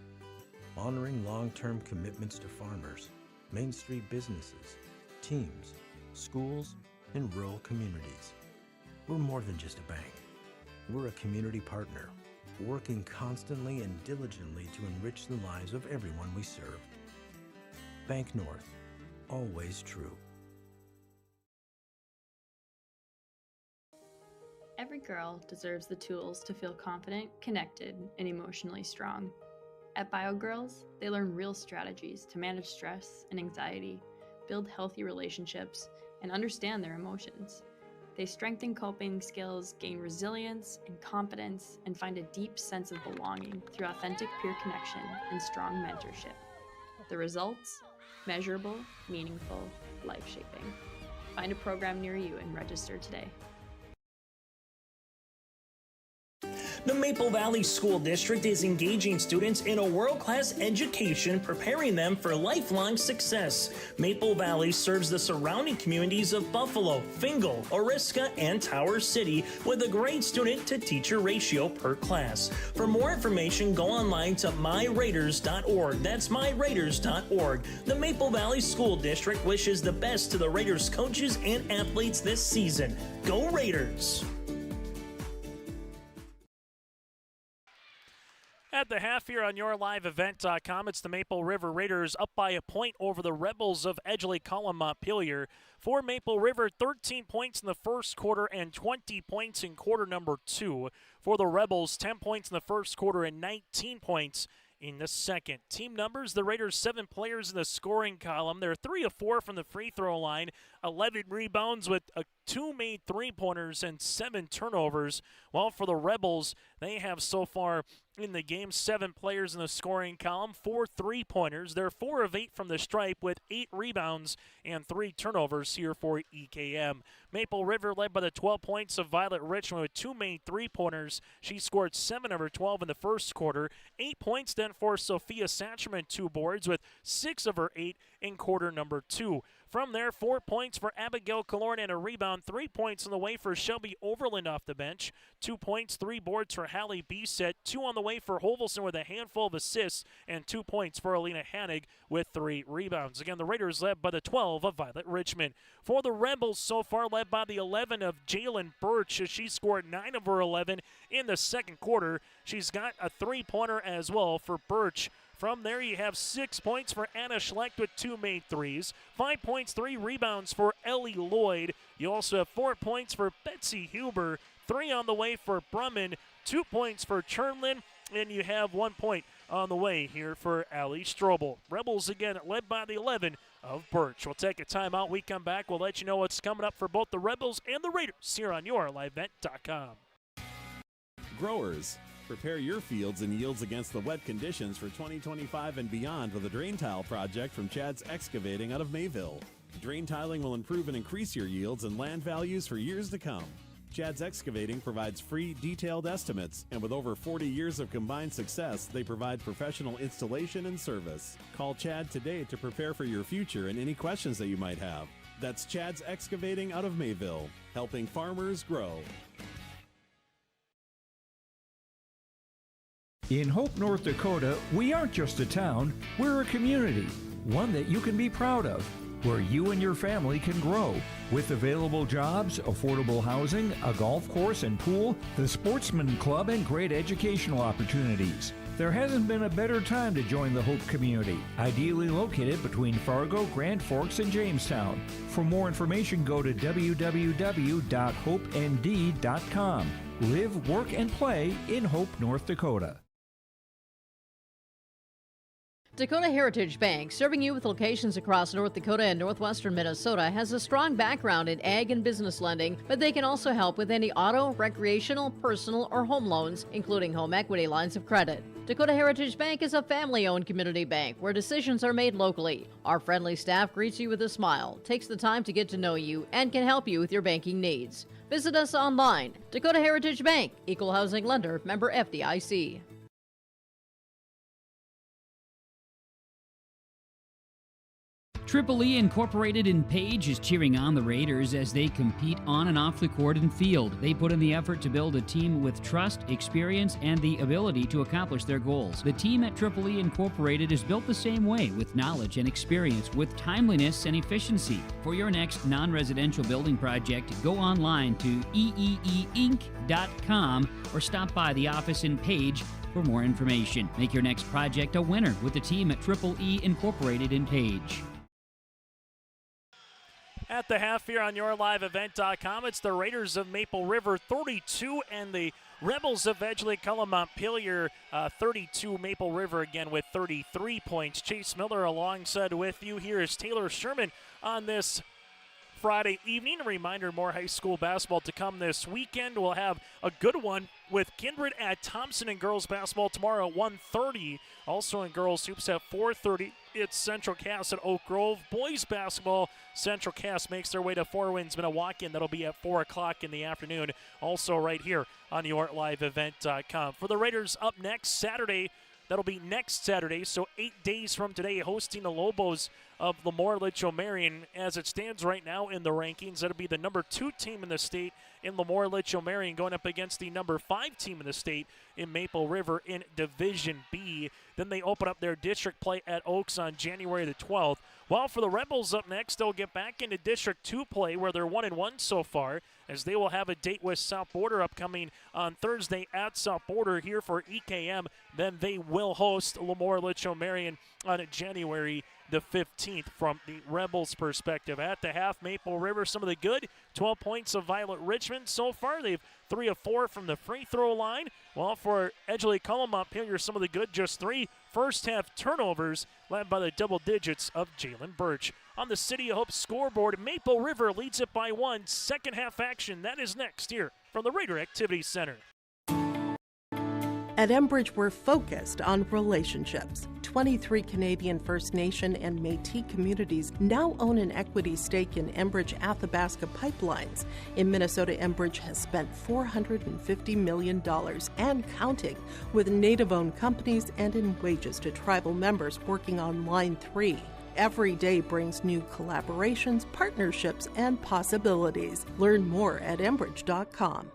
S18: honoring long-term commitments to farmers, Main Street businesses, teams, schools, and rural communities. We're more than just a bank. We're a community partner, working constantly and diligently to enrich the lives of everyone we serve. Bank North, always true.
S19: Every girl deserves the tools to feel confident, connected, and emotionally strong. At BioGirls, they learn real strategies to manage stress and anxiety, build healthy relationships, and understand their emotions. They strengthen coping skills, gain resilience and confidence, and find a deep sense of belonging through authentic peer connection and strong mentorship. The results? Measurable, meaningful, life-shaping. Find a program near you and register today.
S7: The Maple Valley School District is engaging students in a world-class education, preparing them for lifelong success. Maple Valley serves the surrounding communities of Buffalo, Fingal, Oriska, and Tower City with a grade student-to-teacher ratio per class. For more information, go online to myraiders.org. That's myraiders.org. The Maple Valley School District wishes the best to the Raiders coaches and athletes this season. Go Raiders!
S2: At the half here on YourLiveEvent.com, it's the Maple River Raiders up by a point over the Rebels of Edgeley-Kulm-Montpelier. For Maple River, 13 points in the first quarter and 20 points in quarter number 2. For the Rebels, 10 points in the first quarter and 19 points in the second. Team numbers, the Raiders 7 players in the scoring column. They're 3 of 4 from the free throw line, 11 rebounds with 2 made three-pointers and 7 turnovers. While for the Rebels, they have so far in the game 7 players in the scoring column, 4 three-pointers. They're 4 of 8 from the stripe with 8 rebounds and 3 turnovers here for EKM. Maple River led by the 12 points of Violet Richmond with 2 made three-pointers. She scored 7 of her 12 in the first quarter. 8 points then for Sophia Satcherman, 2 boards with 6 of her 8 in quarter number 2. From there, 4 points for Abigail Kaloran and a rebound. 3 points on the way for Shelby Overland off the bench. 2 points, 3 boards for Hallie Bisset. 2 on the way for Hovelson with a handful of assists. And 2 points for Alina Hanig with 3 rebounds. Again, the Raiders led by the 12 of Violet Richmond. For the Rebels, so far led by the 11 of Jalen Birch, as she scored 9 of her 11 in the second quarter. She's got a three-pointer as well for Birch. From there, you have 6 points for Anna Schlecht with 2 made threes. 5 points, 3 rebounds for Ellie Lloyd. You also have 4 points for Betsy Huber. 3 on the way for Brumman. 2 points for Chernlin. and you have 1 point on the way here for Allie Strobel. Rebels again led by the 11 of Birch. We'll take a timeout. We come back. We'll let you know what's coming up for both the Rebels and the Raiders here on YourLiveVent.com.
S20: Growers, prepare your fields and yields against the wet conditions for 2025 and beyond with a drain tile project from Chad's Excavating out of Mayville. Drain tiling will improve and increase your yields and land values for years to come. Chad's Excavating provides free, detailed estimates, and with over 40 years of combined success, they provide professional installation and service. Call Chad today to prepare for your future and any questions that you might have. That's Chad's Excavating out of Mayville, helping farmers grow.
S3: In Hope, North Dakota, we aren't just a town, we're a community, one that you can be proud of, where you and your family can grow. With available jobs, affordable housing, a golf course and pool, the Sportsman Club, and great educational opportunities. There hasn't been a better time to join the Hope community, ideally located between Fargo, Grand Forks, and Jamestown. For more information, go to www.hopend.com. Live, work, and play in Hope, North Dakota.
S4: Dakota Heritage Bank, serving you with locations across North Dakota and northwestern Minnesota, has a strong background in ag and business lending, but they can also help with any auto, recreational, personal, or home loans, including home equity lines of credit. Dakota Heritage Bank is a family-owned community bank where decisions are made locally. Our friendly staff greets you with a smile, takes the time to get to know you, and can help you with your banking needs. Visit us online. Dakota Heritage Bank, Equal Housing Lender, member FDIC.
S5: Triple E Incorporated in Page is cheering on the Raiders as they compete on and off the court and field. They put in the effort to build a team with trust, experience, and the ability to accomplish their goals. The team at Triple E Incorporated is built the same way, with knowledge and experience, with timeliness and efficiency. For your next non-residential building project, go online to eeeinc.com or stop by the office in Page for more information. Make your next project a winner with the team at Triple E Incorporated in Page.
S2: At the half here on YourLiveEvent.com, it's the Raiders of Maple River 32 and the Rebels of Edgeley-Kulm-Montpelier 32. Maple River again with 33 points. Chase Miller alongside with you. Here is Taylor Sherman on this Friday evening. A reminder, more high school basketball to come this weekend. We'll have a good one with Kindred at Thompson in girls basketball tomorrow at 1:30. Also in girls hoops at 4:30. It's Central Cass at Oak Grove. Boys basketball, Central Cass makes their way to Four Winds, Milwaukee, and that'll be at 4 o'clock in the afternoon. Also right here on YourLiveEvent.com. For the Raiders up next Saturday, that'll be next Saturday, so 8 days from today, hosting the Lobos of Lemoore-Litchfield-Marion. As it stands right now in the rankings, that'll be the number 2 team in the state in Lemoore-Litchfield-Marion going up against the number 5 team in the state in Maple River in Division B. Then they open up their district play at Oaks on January the 12th. While for the Rebels up next, they'll get back into District 2 play where they're 1-1 so far, as they will have a date with South Border upcoming on Thursday at South Border here for EKM. Then they will host Lemoore-Litchfield-Marion on January the 15th from the Rebels' perspective. At the half, Maple River, some of the good, 12 points of Violet Richmond so far. They've 3 of 4 from the free throw line. While for Edgeley-Kulm-Montpelier, some of the good, just 3 first half turnovers led by the double digits of Jalen Birch. On the City of Hope scoreboard, Maple River leads it by 1. Second half action, that is next here from the Raider Activity Center.
S6: At Enbridge, we're focused on relationships. 23 Canadian First Nation and Métis communities now own an equity stake in Enbridge Athabasca Pipelines. In Minnesota, Enbridge has spent $450 million and counting, with Native-owned companies and in wages to tribal members working on Line 3. Every day brings new collaborations, partnerships, and possibilities. Learn more at Enbridge.com.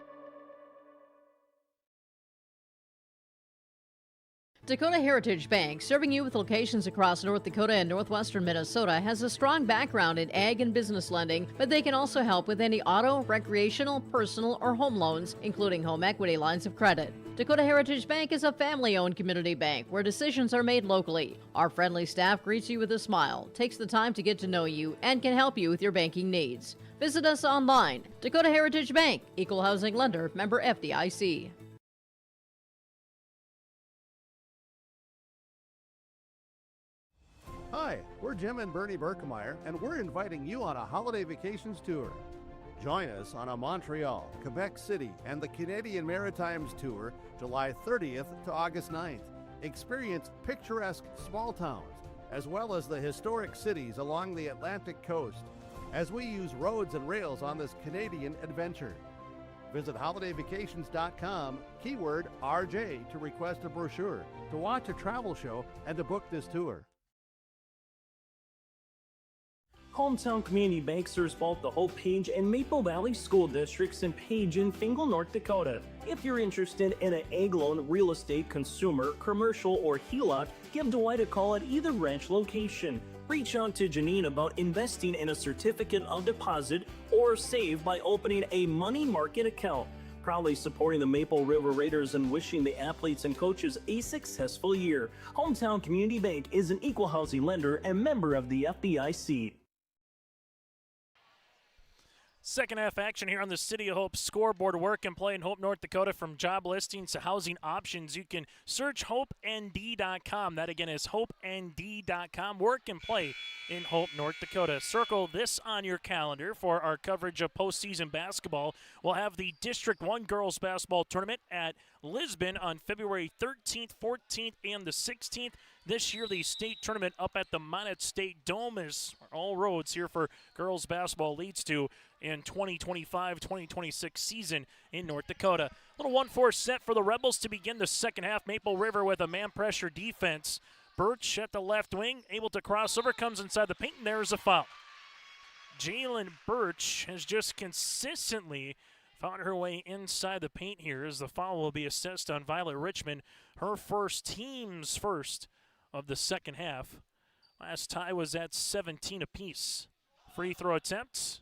S4: Dakota Heritage Bank, serving you with locations across North Dakota and northwestern Minnesota, has a strong background in ag and business lending, but they can also help with any auto, recreational, personal, or home loans, including home equity lines of credit. Dakota Heritage Bank is a family-owned community bank where decisions are made locally. Our friendly staff greets you with a smile, takes the time to get to know you, and can help you with your banking needs. Visit us online. Dakota Heritage Bank, Equal Housing Lender, member FDIC.
S1: Hi, we're Jim and Bernie Berkemeyer, and we're inviting you on a holiday vacations tour. Join us on a Montreal, Quebec City, and the Canadian Maritimes tour July 30th to August 9th. Experience picturesque small towns, as well as the historic cities along the Atlantic coast, as we use roads and rails on this Canadian adventure. Visit holidayvacations.com, keyword RJ, to request a brochure, to watch a travel show, and to book this tour.
S7: Hometown Community Bank serves both the Hope Page and Maple Valley School Districts in Page and Fingal, North Dakota. If you're interested in an ag loan, real estate, consumer, commercial, or HELOC, give Dwight a call at either branch location. Reach out to Janine about investing in a certificate of deposit or save by opening a money market account. Proudly supporting the Maple River Raiders and wishing the athletes and coaches a successful year. Hometown Community Bank is an equal housing lender and member of the FDIC.
S2: Second half action here on the City of Hope scoreboard. Work and play in Hope, North Dakota. From job listings to housing options, you can search HopeND.com. That again is HopeND.com. Work and play in Hope, North Dakota. Circle this on your calendar for our coverage of postseason basketball. We'll have the District 1 girls basketball tournament at Lisbon on February 13th, 14th, and the 16th. This year, the state tournament up at the Minot State Dome is all roads here for girls basketball leads to in 2025-2026 season in North Dakota. Little 1-4 set for the Rebels to begin the second half. Maple River with a man pressure defense. Birch at the left wing, able to cross over, comes inside the paint, and there's a foul. Jalen Birch has just consistently found her way inside the paint here as the foul will be assessed on Violet Richmond. Her first, team's first of the second half. Last tie was at 17 apiece. Free throw attempt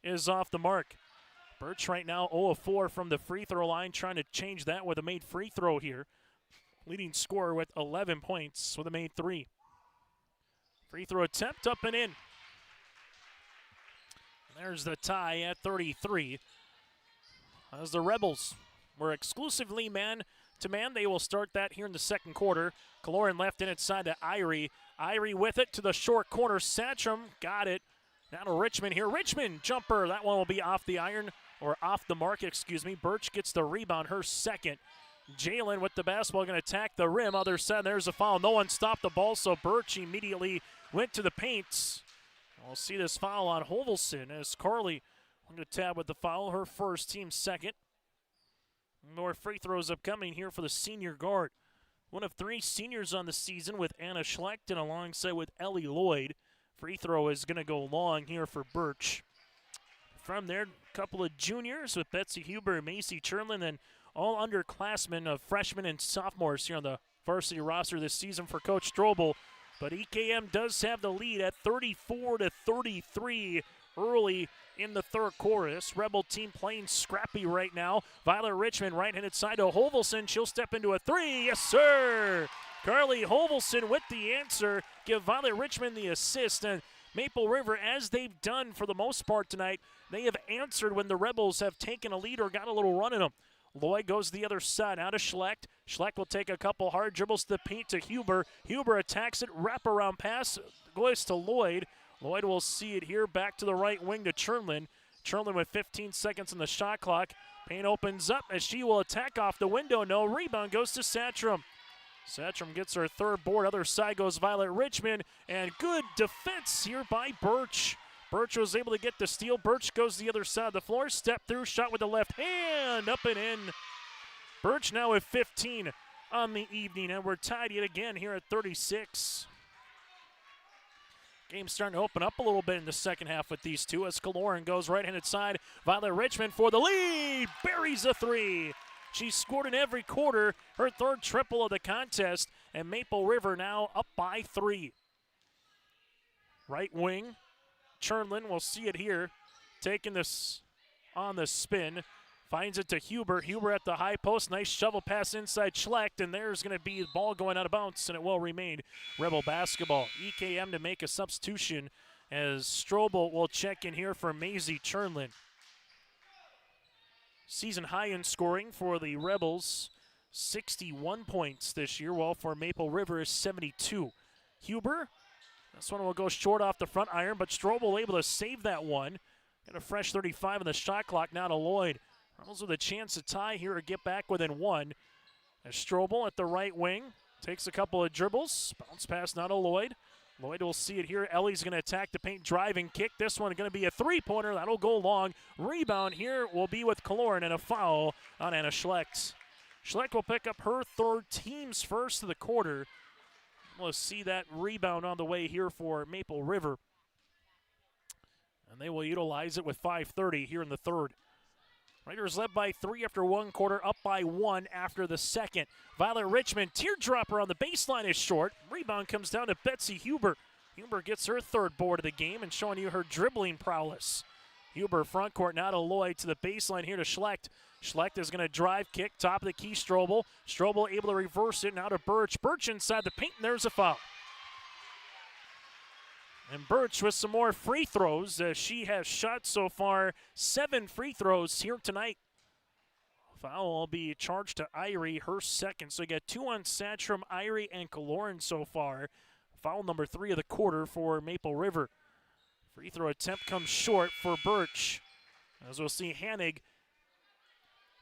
S2: is off the mark. Birch right now 0 of 4 from the free throw line, trying to change that with a made free throw here. Leading scorer with 11 points with a made 3. Free throw attempt up and in. There's the tie at 33. As the Rebels were exclusively man-to-man, they will start that here in the second quarter. Kaloran left in inside to Irie. Irie with it to the short corner. Satcham got it. Now to Richmond here. Richmond jumper. That one will be off the iron, or off the mark, excuse me. Birch gets the rebound, her second. Jalen with the basketball going to attack the rim. Other side, there's a foul. No one stopped the ball, so Birch immediately went to the paint. We'll see this foul on Hovelson as Carly on the tab with the foul, her first, team second. More free throws upcoming here for the senior guard. One of 3 seniors on the season with Anna Schlechten alongside with Ellie Lloyd. Free throw is going to go long here for Birch. From there, a couple of juniors with Betsy Huber and Macy Churlin, and all underclassmen of freshmen and sophomores here on the varsity roster this season for Coach Strobel. But EKM does have the lead at 34-33 early in the third quarter. This Rebel team playing scrappy right now. Violet Richmond right-handed side to Hovelson. She'll step into a 3. Yes, sir! Carly Hovelson with the answer. Give Violet Richmond the assist. And Maple River, as they've done for the most part tonight, they have answered when the Rebels have taken a lead or got a little run in them. Lloyd goes the other side, out of Schlecht. Schlecht will take a couple hard dribbles to the paint to Huber. Huber attacks it, wraparound pass, goes to Lloyd. Lloyd will see it here, back to the right wing to Churlin. Churlin with 15 seconds on the shot clock. Paint opens up as she will attack off the window. No, rebound goes to Satcham. Satcham gets her third board. Other side goes Violet Richmond, and good defense here by Birch. Birch was able to get the steal. Birch goes the other side of the floor. Step through, shot with the left hand, up and in. Birch now with 15 on the evening, and we're tied yet again here at 36. Game's starting to open up a little bit in the second half with these two as Kaloran goes right-handed side. Violet Richmond for the lead, buries a 3. She scored in every quarter, her third triple of the contest, and Maple River now up by 3. Right wing. Churlin will see it here, taking this on the spin, finds it to Huber. Huber at the high post, nice shovel pass inside Schlecht, and there's going to be the ball going out of bounds, and it will remain Rebel basketball. EKM to make a substitution as Strobel will check in here for Maisie Churlin. Season high in scoring for the Rebels, 61 points this year, while for Maple River is 72. Huber This one will go short off the front iron, but Strobel able to save that one. Got a fresh 35 on the shot clock now to Lloyd. Rebels with a chance to tie here or get back within one. As Strobel at the right wing takes a couple of dribbles. Bounce pass now to Lloyd. Lloyd will see it here. Ellie's going to attack the paint, driving kick. This one going to be a three-pointer. That'll go long. Rebound here will be with Kaloran, and a foul on Anna Schlecht. Schlecht will pick up her third, team's first of the quarter. We'll see that rebound on the way here for Maple River. And they will utilize it with 5:30 here in the third. Raiders led by 3 after one quarter, up by 1 after the second. Violet Richmond, teardropper on the baseline is short. Rebound comes down to Betsy Huber. Huber gets her third board of the game and showing you her dribbling prowess. Huber front court now to Lloyd to the baseline here to Schlecht. Schlecht is going to drive kick, top of the key, Strobel. Strobel able to reverse it now to Birch. Birch inside the paint, and there's a foul. And Birch with some more free throws. She has shot so far 7 free throws here tonight. Foul will be charged to Irie, her second. So you got 2 on Satchram, Irie, and Kaloran so far. Foul number 3 of the quarter for Maple River. Free throw attempt comes short for Birch. As we'll see Hanig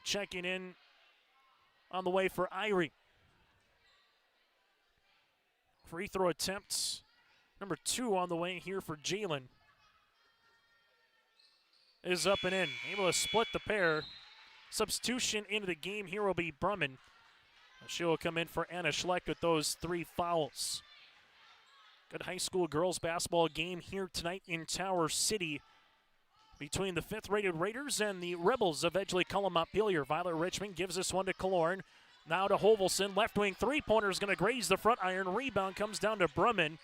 S2: checking in on the way for Irie. Free throw attempts. Number 2 on the way here for Jalen. Is up and in. Able to split the pair. Substitution into the game here will be Brumman. She will come in for Anna Schlecht with those 3 fouls. Good high school girls basketball game here tonight in Tower City between the 5th-rated Raiders and the Rebels of Edgeley-Kulm-Montpelier. Violet Richmond gives this one to Kaloran. Now to Hovelson. Left wing three-pointer is going to graze the front iron. Rebound comes down to Brumman.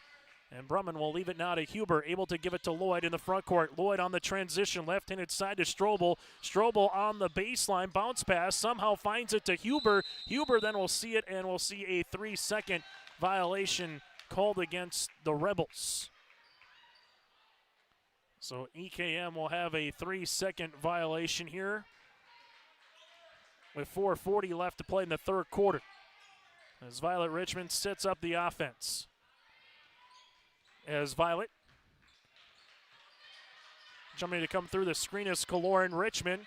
S2: And Brumman will leave it now to Huber, able to give it to Lloyd in the front court. Lloyd on the transition, left-handed side to Strobel. Strobel on the baseline, bounce pass, somehow finds it to Huber. Huber then will see it, and we'll see a 3-second violation called against the Rebels. So EKM will have a 3-second violation here with 4:40 left to play in the third quarter. As Violet Richmond sets up the offense. As Violet jumping to come through the screen is Kaloran. Richmond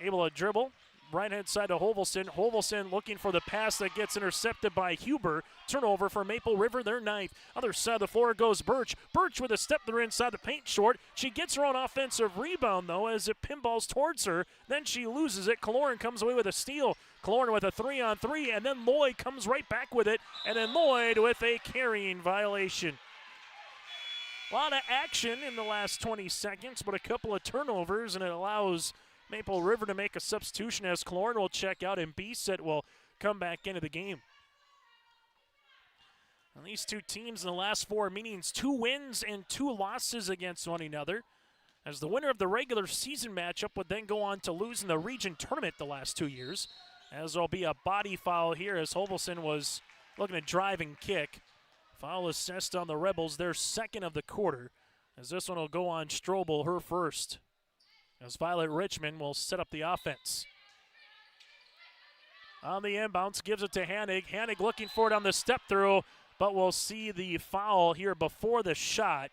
S2: able to dribble. Right-hand side to Hovelson. Hovelson looking for the pass that gets intercepted by Huber. Turnover for Maple River, their 9th. Other side of the floor goes Birch. Birch with a step there inside the paint short. She gets her own offensive rebound, though, as it pinballs towards her. Then she loses it. Kaloran comes away with a steal. Kaloran with a 3-on-3, and then Lloyd comes right back with it. And then Lloyd with a carrying violation. A lot of action in the last 20 seconds, but a couple of turnovers, and it allows Maple River to make a substitution as Kaloran will check out and B-Set will come back into the game. And these two teams in the last 4 meetings, 2 wins and 2 losses against one another. As the winner of the regular season matchup would then go on to lose in the region tournament the last 2 years. As there'll be a body foul here as Hovelson was looking to drive and kick. Foul assessed on the Rebels, their second of the quarter. As this one will go on Strobel, her first. As Violet Richmond will set up the offense. On the inbounds, gives it to Hanig. Hanig looking for it on the step through, but we'll see the foul here before the shot.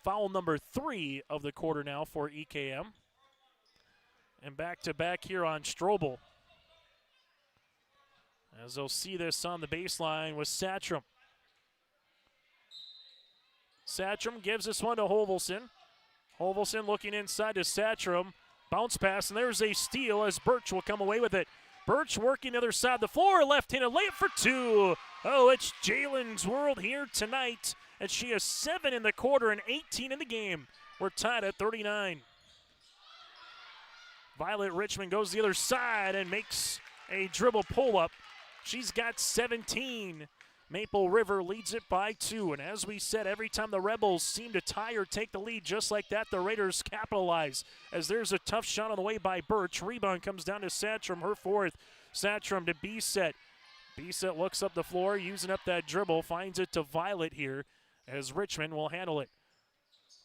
S2: Foul number 3 of the quarter now for EKM. And back-to-back here on Strobel. As they'll see this on the baseline with Satchram. Satchram gives this one to Hovelson. Hovelson looking inside to Satchram. Bounce pass, and there's a steal as Birch will come away with it. Birch working the other side of the floor, left-handed layup for 2. Oh, it's Jalen's world here tonight, as she has 7 in the quarter and 18 in the game. We're tied at 39. Violet Richmond goes the other side and makes a dribble pull-up. She's got 17. Maple River leads it by 2. And as we said, every time the Rebels seem to tie or take the lead just like that, the Raiders capitalize. As there's a tough shot on the way by Birch. Rebound comes down to Satchram, her 4th. Satchram to B-Set. B-Set looks up the floor, using up that dribble, finds it to Violet here as Richmond will handle it.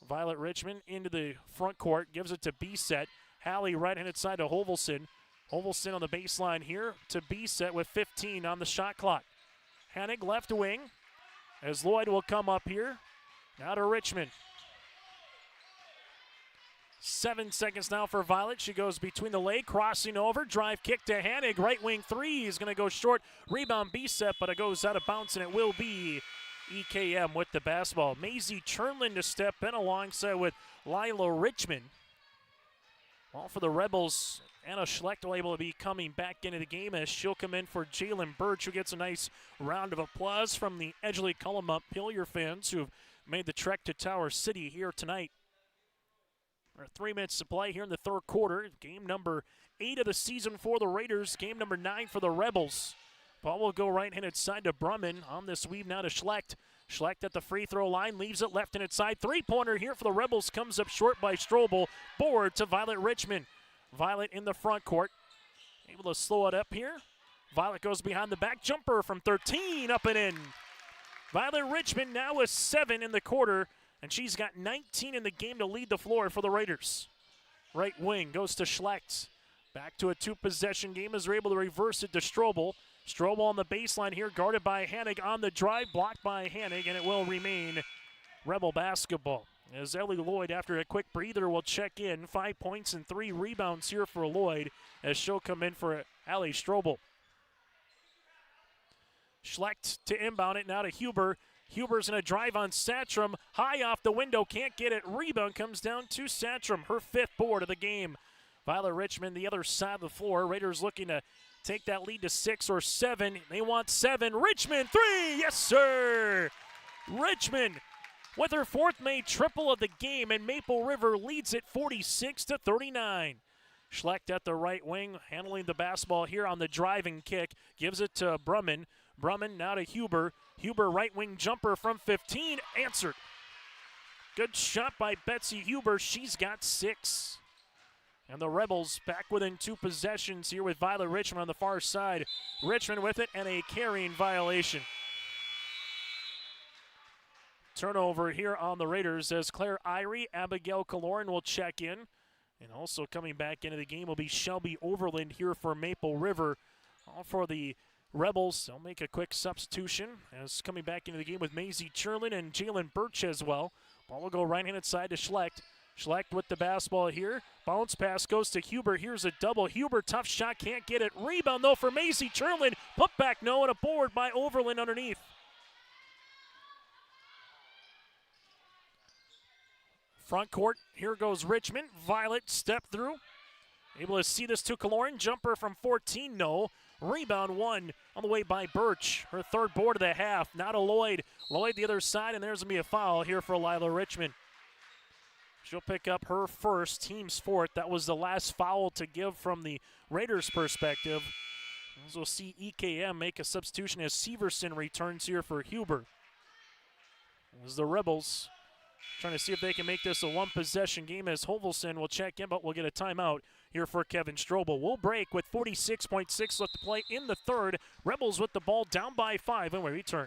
S2: Violet Richmond into the front court, gives it to B-Set. Hallie right-handed side to Hovelson. Hovelson on the baseline here to B-Set with 15 on the shot clock. Hanig left wing. as Lloyd will come up here. Now to Richmond. 7 seconds now for Violet. She goes between the leg, crossing over, drive kick to Hanig. Right wing three is going to go short. Rebound B-set, but it goes out of bounds, and it will be EKM with the basketball. Maisie Chernlin to step in alongside with Lila Richmond. All for the Rebels. Anna Schlecht able to be coming back into the game as she'll come in for Jalen Birch, who gets a nice round of applause from the Edgeley-Kulm-Montpelier fans who have made the trek to Tower City here tonight. We're 3 minutes to play here in the third quarter. Game number 8 of the season for the Raiders. Game number 9 for the Rebels. Ball will go right-handed side to Brumman. On this weave now to Schlecht. Schlecht at the free throw line, leaves it left-handed side. Three-pointer here for the Rebels comes up short by Strobel. Board to Violet Richmond. Violet in the front court. Able to slow it up here. Violet goes behind the back. Jumper from 13 up and in. Violet Richmond now with 7 in the quarter. And she's got 19 in the game to lead the floor for the Raiders. Right wing goes to Schlecht. Back to a 2-possession game as they're able to reverse it to Strobel. Strobel on the baseline here, guarded by Hanig on the drive, blocked by Hanig, and it will remain Rebel basketball. As Ellie Lloyd, after a quick breather, will check in. 5 points and 3 rebounds here for Lloyd as she'll come in for Allie Strobel. Schlecht to inbound it now to Huber. Huber's going to drive on Satcham. High off the window, can't get it. Rebound comes down to Satcham, her 5th board of the game. Violet Richmond, the other side of the floor. Raiders looking to take that lead to 6 or 7. They want 7. Richmond, 3! Yes, sir! Richmond with her 4th made triple of the game, and Maple River leads it 46-39. Schlecht at the right wing, handling the basketball here on the driving kick. Gives it to Brumman. Brumman now to Huber. Huber right wing jumper from 15, answered. Good shot by Betsy Huber. She's got 6. And the Rebels back within 2 possessions here with Violet Richmond on the far side. Richmond with it and a carrying violation. Turnover here on the Raiders as Claire Irie, Abigail Kaloran will check in. And also coming back into the game will be Shelby Overland here for Maple River. All for the Rebels, they'll make a quick substitution as coming back into the game with Maisie Churlin and Jalen Birch as well. Ball will go right-handed side to Schlecht. Schlecht with the basketball here. Bounce pass goes to Huber. Here's a double. Huber, tough shot, can't get it. Rebound, though, for Maisie Churlin. Put back, no, and a board by Overland underneath. Front court, here goes Richmond. Violet step through. Able to see this to Kaloran. Jumper from 14, no. Rebound 1 on the way by Birch. Her 3rd board of the half. Now to Lloyd. Lloyd the other side, and there's going to be a foul here for Lila Richmond. She'll pick up her 1st, team's 4th. That was the last foul to give from the Raiders' perspective. As we'll see EKM make a substitution as Severson returns here for Huber. As the Rebels trying to see if they can make this a 1-possession game as Hovelson will check in, but we'll get a timeout here for Kevin Strobel. We'll break with 46.6 left to play in the 3rd. Rebels with the ball down by 5 when we return.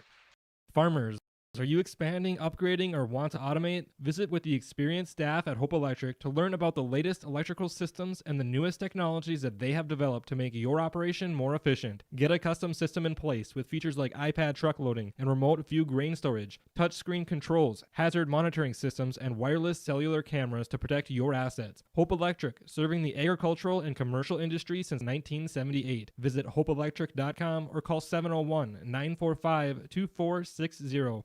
S9: Farmers, are you expanding, upgrading, or want to automate? Visit with the experienced staff at Hope Electric to learn about the latest electrical systems and the newest technologies that they have developed to make your operation more efficient. Get a custom system in place with features like iPad truck loading and remote view grain storage, touchscreen controls, hazard monitoring systems, and wireless cellular cameras to protect your assets. Hope Electric, serving the agricultural and commercial industry since 1978. Visit hopeelectric.com or call 701-945-2460.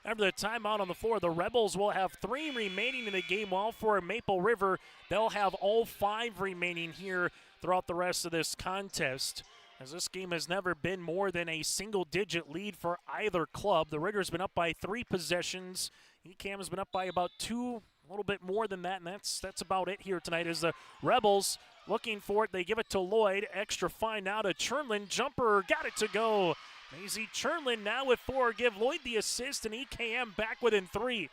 S2: After the timeout on the floor, the Rebels will have 3 remaining in the game, while for Maple River, they'll have all 5 remaining here throughout the rest of this contest. As this game has never been more than a single-digit lead for either club. The Raiders been up by 3 possessions. ECAM has been up by about 2, a little bit more than that, and that's about it here tonight as the Rebels looking for it. They give it to Lloyd. Extra fine now to Churnlin. Jumper, got it to go. Maisie Churnlin now with 4. Give Lloyd the assist, and EKM back within 3.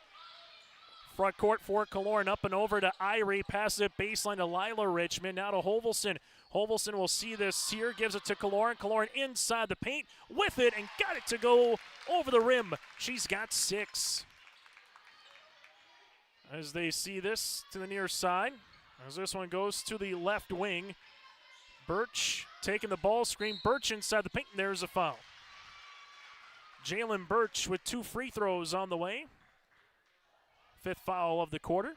S2: Front court for Kaloran, up and over to Irie. Passes it baseline to Lila Richmond. Now to Hovelson. Hovelson will see this here. Gives it to Kaloran. Kaloran inside the paint with it and got it to go over the rim. She's got 6. As they see this to the near side. As this one goes to the left wing. Birch taking the ball screen. Birch inside the paint, and there's a foul. Jalen Birch with 2 free throws on the way. 5th foul of the quarter.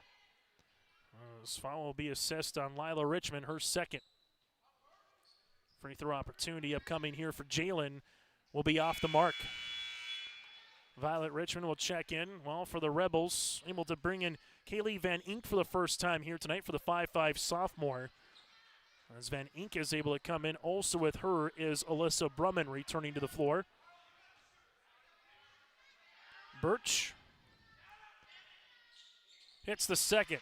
S2: This foul will be assessed on Lila Richmond, her 2nd. Free throw opportunity upcoming here for Jalen will be off the mark. Violet Richmond will check in. Well, for the Rebels, able to bring in Kaylee Van Ink for the first time here tonight for the 5'5 sophomore. As Van Ink is able to come in, also with her is Alyssa Brumman returning to the floor. Birch hits the 2nd.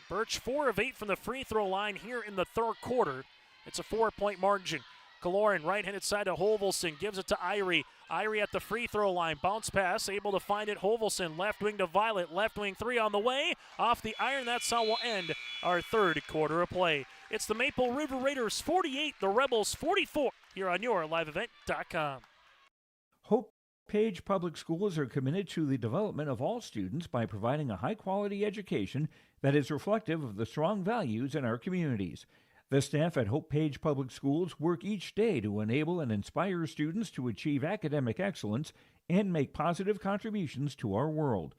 S2: Birch 4 of 8 from the free throw line here in the 3rd quarter. It's a 4-point margin. Kaloran, right-handed side to Hovelson, gives it to Irie. Irie at the free throw line, bounce pass, able to find it. Hovelson, left wing to Violet, left wing 3 on the way. Off the iron, that's how we'll end our 3rd quarter of play. It's the Maple River Raiders 48, the Rebels 44, here on YourLiveEvent.com.
S3: Hope Page Public Schools are committed to the development of all students by providing a high-quality education that is reflective of the strong values in our communities. The staff at Hope Page Public Schools work each day to enable and inspire students to achieve academic excellence and make positive contributions to our world.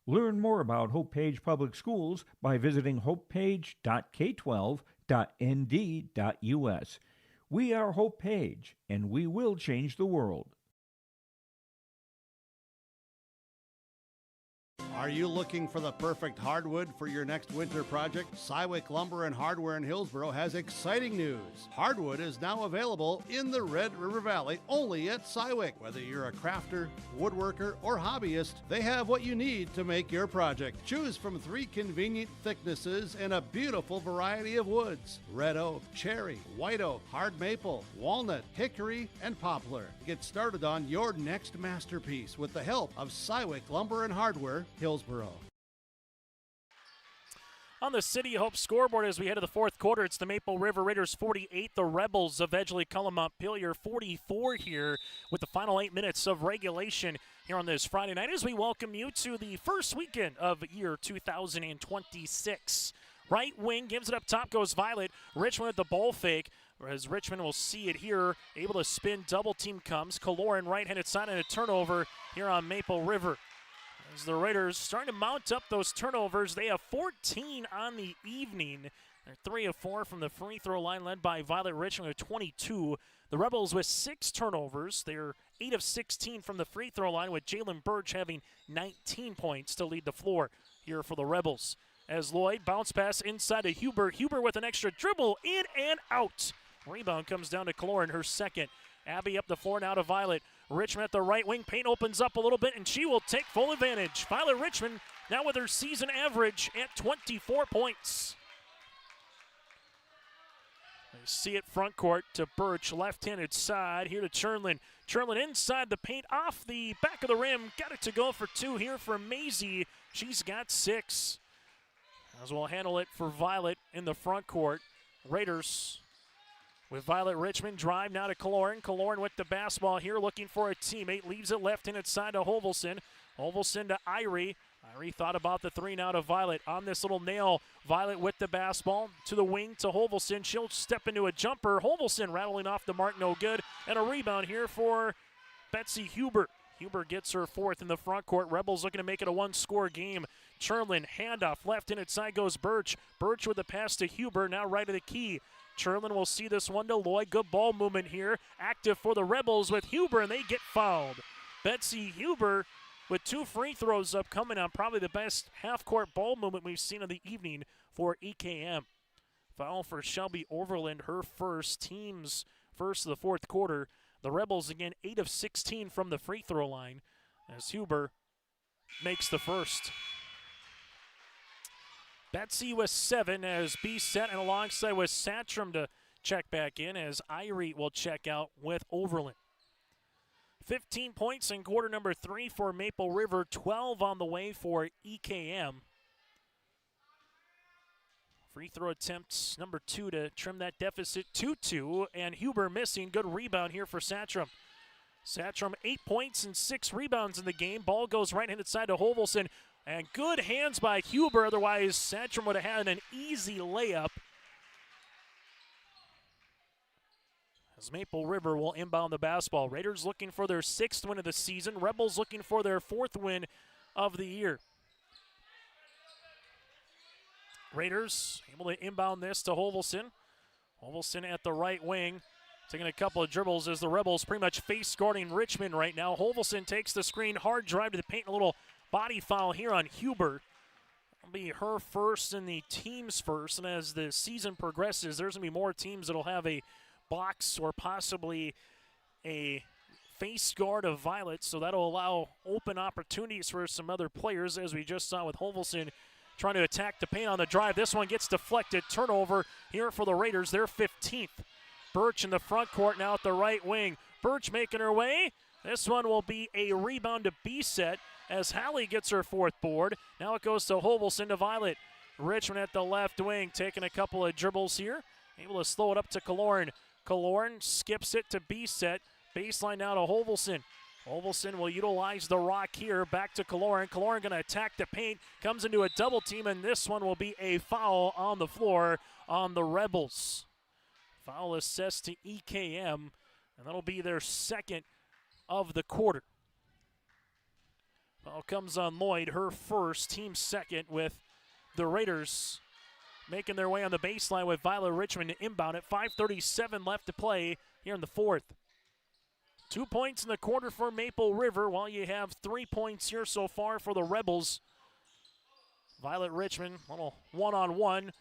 S3: Learn more about Hope Page Public Schools by visiting hopepage.k12.nd.us. We are Hope Page, and we will change the world.
S1: Are you looking for the perfect hardwood for your next winter project? Cywick Lumber and Hardware in Hillsboro has exciting news. Hardwood is now available in the Red River Valley only at Cywick. Whether you're a crafter, woodworker, or hobbyist, they have what you need to make your project. Choose from 3 convenient thicknesses and a beautiful variety of woods: red oak, cherry, white oak, hard maple, walnut, hickory, and poplar. Get started on your next masterpiece with the help of Cywick Lumber and Hardware, Hillsboro.
S2: On the City Hope scoreboard as we head to the 4th quarter, it's the Maple River Raiders 48, the Rebels of Edgeley-Kulm-Montpelier 44 here with the final 8 minutes of regulation here on this Friday night as we welcome you to the first weekend of year 2026. Right wing gives it up top, goes Violet. Richmond with the ball fake. As Richmond will see it here, able to spin, double team comes. Kaloran right-handed side and a turnover here on Maple River. As the Raiders starting to mount up those turnovers, they have 14 on the evening. They're 3 of 4 from the free throw line, led by Violet Richmond with 22. The Rebels with 6 turnovers. They're 8 of 16 from the free throw line, with Jalen Birch having 19 points to lead the floor here for the Rebels. As Lloyd bounce pass inside to Huber. Huber with an extra dribble, in and out. Rebound comes down to Kaloran, her 2nd. Abby up the floor now to Violet. Richmond at the right wing. Paint opens up a little bit, and she will take full advantage. Violet Richmond now with her season average at 24 points. They see it front court to Birch, left-handed side. Here to Chernlin. Chernlin inside the paint, off the back of the rim. Got it to go for 2 here for Maisie. She's got 6. As we'll handle it for Violet in the front court. Raiders with Violet Richmond, drive now to Kaloran. Kaloran with the basketball here, looking for a teammate. Leaves it left-handed side to Hovelson. Hovelson to Irie. Irie thought about the 3 now to Violet. On this little nail, Violet with the basketball to the wing to Hovelson. She'll step into a jumper. Hovelson rattling off the mark, no good. And a rebound here for Betsy Huber. Huber gets her 4th in the front court. Rebels looking to make it a 1-score game. Chernlin, handoff, left-handed side goes Birch. Birch with the pass to Huber, now right of the key. Chernlin will see this one to Lloyd. Good ball movement here. Active for the Rebels with Huber, and they get fouled. Betsy Huber with 2 free throws up coming on. Probably the best half-court ball movement we've seen of the evening for EKM. Foul for Shelby Overland, her first, team's first of the 4th quarter. The Rebels, again, 8 of 16 from the free throw line as Huber makes the first. Betsy with 7 as B set, and alongside with Satcham to check back in as Irie will check out with Overland. 15 points in quarter number 3 for Maple River, 12 on the way for EKM. Free throw attempts number 2 to trim that deficit to 2, and Huber missing. Good rebound here for Satcham. Satcham 8 points and 6 rebounds in the game. Ball goes right-handed side to Hovelson. And good hands by Huber, otherwise Satcham would have had an easy layup. as Maple River will inbound the basketball. Raiders looking for their 6th win of the season. Rebels looking for their 4th win of the year. Raiders able to inbound this to Hovelson. Hovelson at the right wing, taking a couple of dribbles as the Rebels pretty much face guarding Richmond right now. Hovelson takes the screen, hard drive to the paint, a little body foul here on Huber. It'll be her first and the team's first, and as the season progresses, there's going to be more teams that'll have a box or possibly a face guard of Violet, so that'll allow open opportunities for some other players, as we just saw with Hovelson trying to attack the paint on the drive. This one gets deflected. Turnover here for the Raiders. They're 15th. Birch in the front court now at the right wing. Birch making her way. This one will be a rebound to B-set as Hallie gets her 4th board. Now it goes to Hovelson to Violet. Richmond at the left wing taking a couple of dribbles here. Able to slow it up to Kaloran. Kaloran skips it to B-set. Baseline now to Hovelson. Hovelson will utilize the rock here. Back to Kaloran. Kaloran going to attack the paint. Comes into a double team, and this one will be a foul on the floor on the Rebels. Foul assessed to EKM, and that'll be their 2nd of the quarter. Foul comes on Lloyd, her 1st, team 2nd, with the Raiders making their way on the baseline with Violet Richmond to inbound it. 5:37 left to play here in the 4th. 2 points in the quarter for Maple River, while you have 3 points here so far for the Rebels. Violet Richmond, little one-on-one.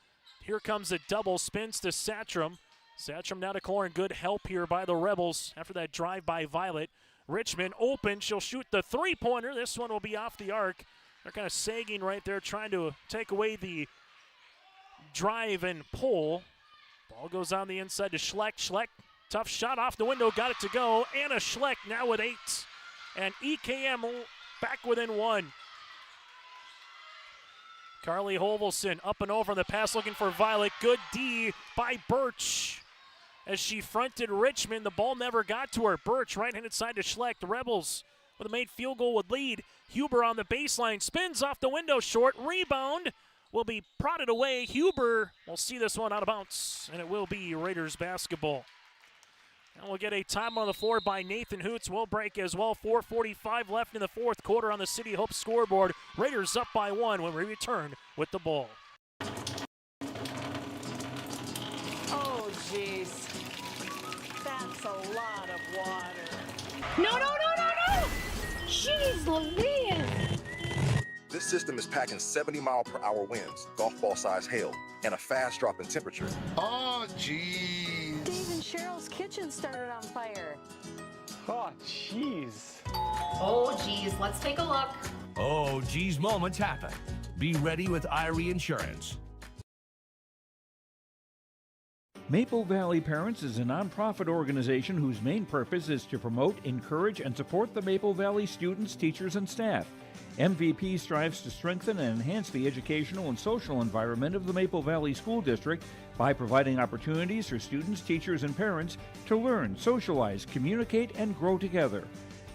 S2: Here comes a double, spins to Satcham. Satcham now to Kaloran. Good help here by the Rebels after that drive by Violet. Richmond open. She'll shoot the three-pointer. This one will be off the arc. They're kind of sagging right there, trying to take away the drive and pull. Ball goes on the inside to Schleck. Schleck, tough shot off the window, got it to go. Anna Schleck now with 8. And EKM back within 1. Carly Hovelson up and over on the pass looking for Violet. Good D by Birch. As she fronted Richmond, the ball never got to her. Birch right-handed side to Schleck. The Rebels with a made field goal would lead. Huber on the baseline, spins off the window short. Rebound will be prodded away. Huber will see this one out of bounds, and it will be Raiders basketball. And we'll get a time on the floor by Nathan Hoots. We'll break as well. 4:45 left in the 4th quarter on the City Hope scoreboard. Raiders up by 1 when we return with the ball.
S10: Oh, jeez. That's a lot of water.
S14: No! Jeez Louise!
S12: This system is packing 70-mile-per-hour winds, golf ball-sized hail, and a fast drop in temperature.
S10: Oh, jeez. Dave and Cheryl's kitchen started on fire.
S13: Oh, jeez.
S14: Oh, geez, let's take a look.
S15: Oh, geez, moments happen. Be ready with Irie Insurance.
S3: Maple Valley Parents is a nonprofit organization whose main purpose is to promote, encourage, and support the Maple Valley students, teachers, and staff. MVP strives to strengthen and enhance the educational and social environment of the Maple Valley School District by providing opportunities for students, teachers, and parents to learn, socialize, communicate, and grow together.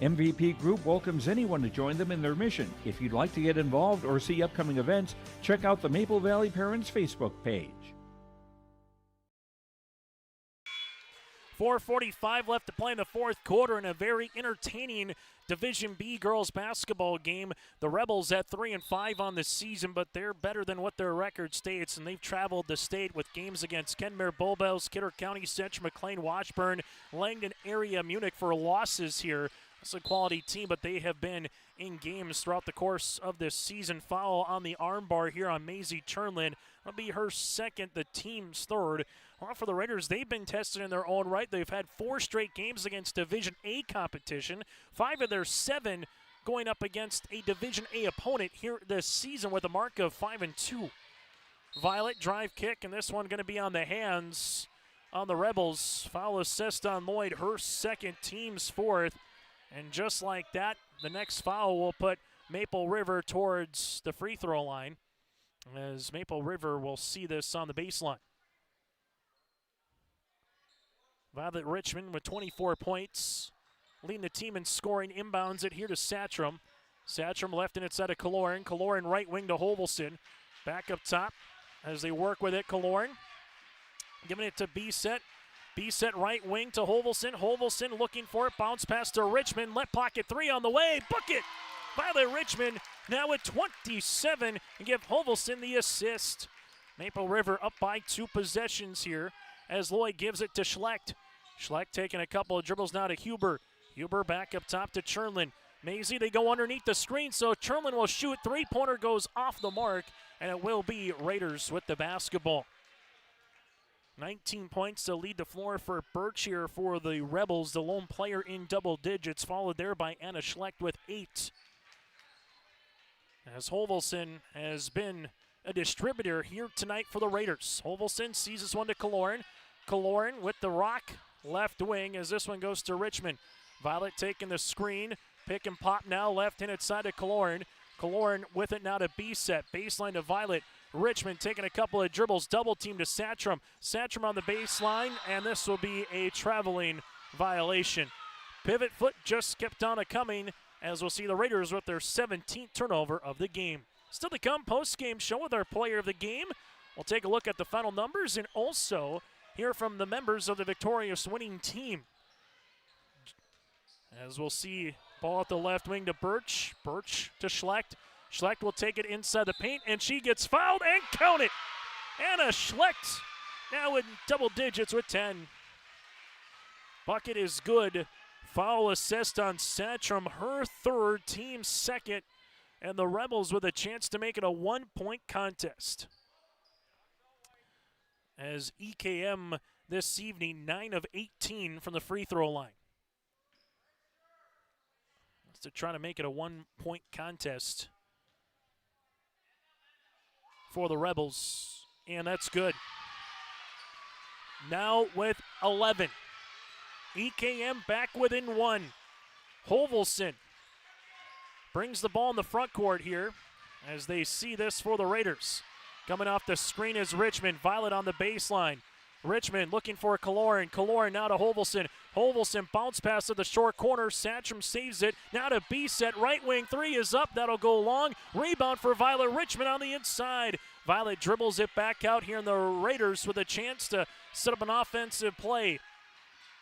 S3: MVP Group welcomes anyone to join them in their mission. If you'd like to get involved or see upcoming events, check out the Maple Valley Parents Facebook page.
S2: 4:45 left to play in the 4th quarter in a very entertaining Division B girls basketball game. The Rebels at 3-5 on the season, but they're better than what their record states, and they've traveled the state with games against Kenmare Bullbells, Kidder County, Central, McLean, Washburn, Langdon area, Munich for losses here. It's a quality team, but they have been in games throughout the course of this season. Foul on the armbar here on Maisie Chernlin. That'll be her 2nd, the team's 3rd. Well, for the Raiders, they've been tested in their own right. They've had 4 straight games against Division A competition. 5 of their 7 going up against a Division A opponent here this season with a mark of 5-2. Violet drive kick, and this one going to be on the hands on the Rebels. Foul assist on Lloyd, her 2nd, team's 4th. And just like that, the next foul will put Maple River towards the free throw line, as Maple River will see this on the baseline. Violet Richmond with 24 points, leading the team in scoring. Inbounds it here to Satcham. Satcham left in its side of Kaloran. Kaloran right wing to Hovelson. Back up top as they work with it. Kaloran giving it to B-Set. B-set right wing to Hovelson. Hovelson looking for it. Bounce pass to Richmond. Left pocket three on the way. Bucket! Violet Richmond now at 27 and give Hovelson the assist. Maple River up by 2 possessions here as Lloyd gives it to Schlecht. Schlecht taking a couple of dribbles now to Huber. Huber back up top to Chernlin. Maisie, they go underneath the screen, so Chernlin will shoot. Three-pointer goes off the mark, and it will be Raiders with the basketball. 19 points to lead the floor for Birch here for the Rebels, the lone player in double digits, followed there by Anna Schlecht with 8. As Hovelson has been a distributor here tonight for the Raiders. Hovelson sees this one to Kaloran. Kaloran with the rock, left wing as this one goes to Richmond. Violet taking the screen. Pick and pop now, left-handed side to Kaloran. Kaloran with it now to B-set. Baseline to Violet. Richmond taking a couple of dribbles. Double team to Satchram. Satchram on the baseline, and this will be a traveling violation. Pivot foot just kept on coming as we'll see the Raiders with their 17th turnover of the game. Still to come, post-game show with our player of the game. We'll take a look at the final numbers and also hear from the members of the victorious winning team. As we'll see, ball at the left wing to Birch. Birch to Schlecht. Schlecht will take it inside the paint, and she gets fouled, and count it! Anna Schlecht now in double digits with 10. Bucket is good. Foul assist on Satchram, her third, team second, and the Rebels with a chance to make it a one-point contest. As EKM this evening, 9 of 18 from the free throw line. To try to make it a one-point contest for the Rebels, and that's good. Now with 11. EKM back within 1. Hovelson brings the ball in the front court here as they see this for the Raiders. Coming off the screen is Richmond. Violet on the baseline. Richmond looking for Kaloran. Kaloran now to Hovelson. Hovelson bounce pass to the short corner. Satchram saves it. Now to B-set. Right wing three is up. That'll go long. Rebound for Violet Richmond on the inside. Violet dribbles it back out here in the Raiders with a chance to set up an offensive play.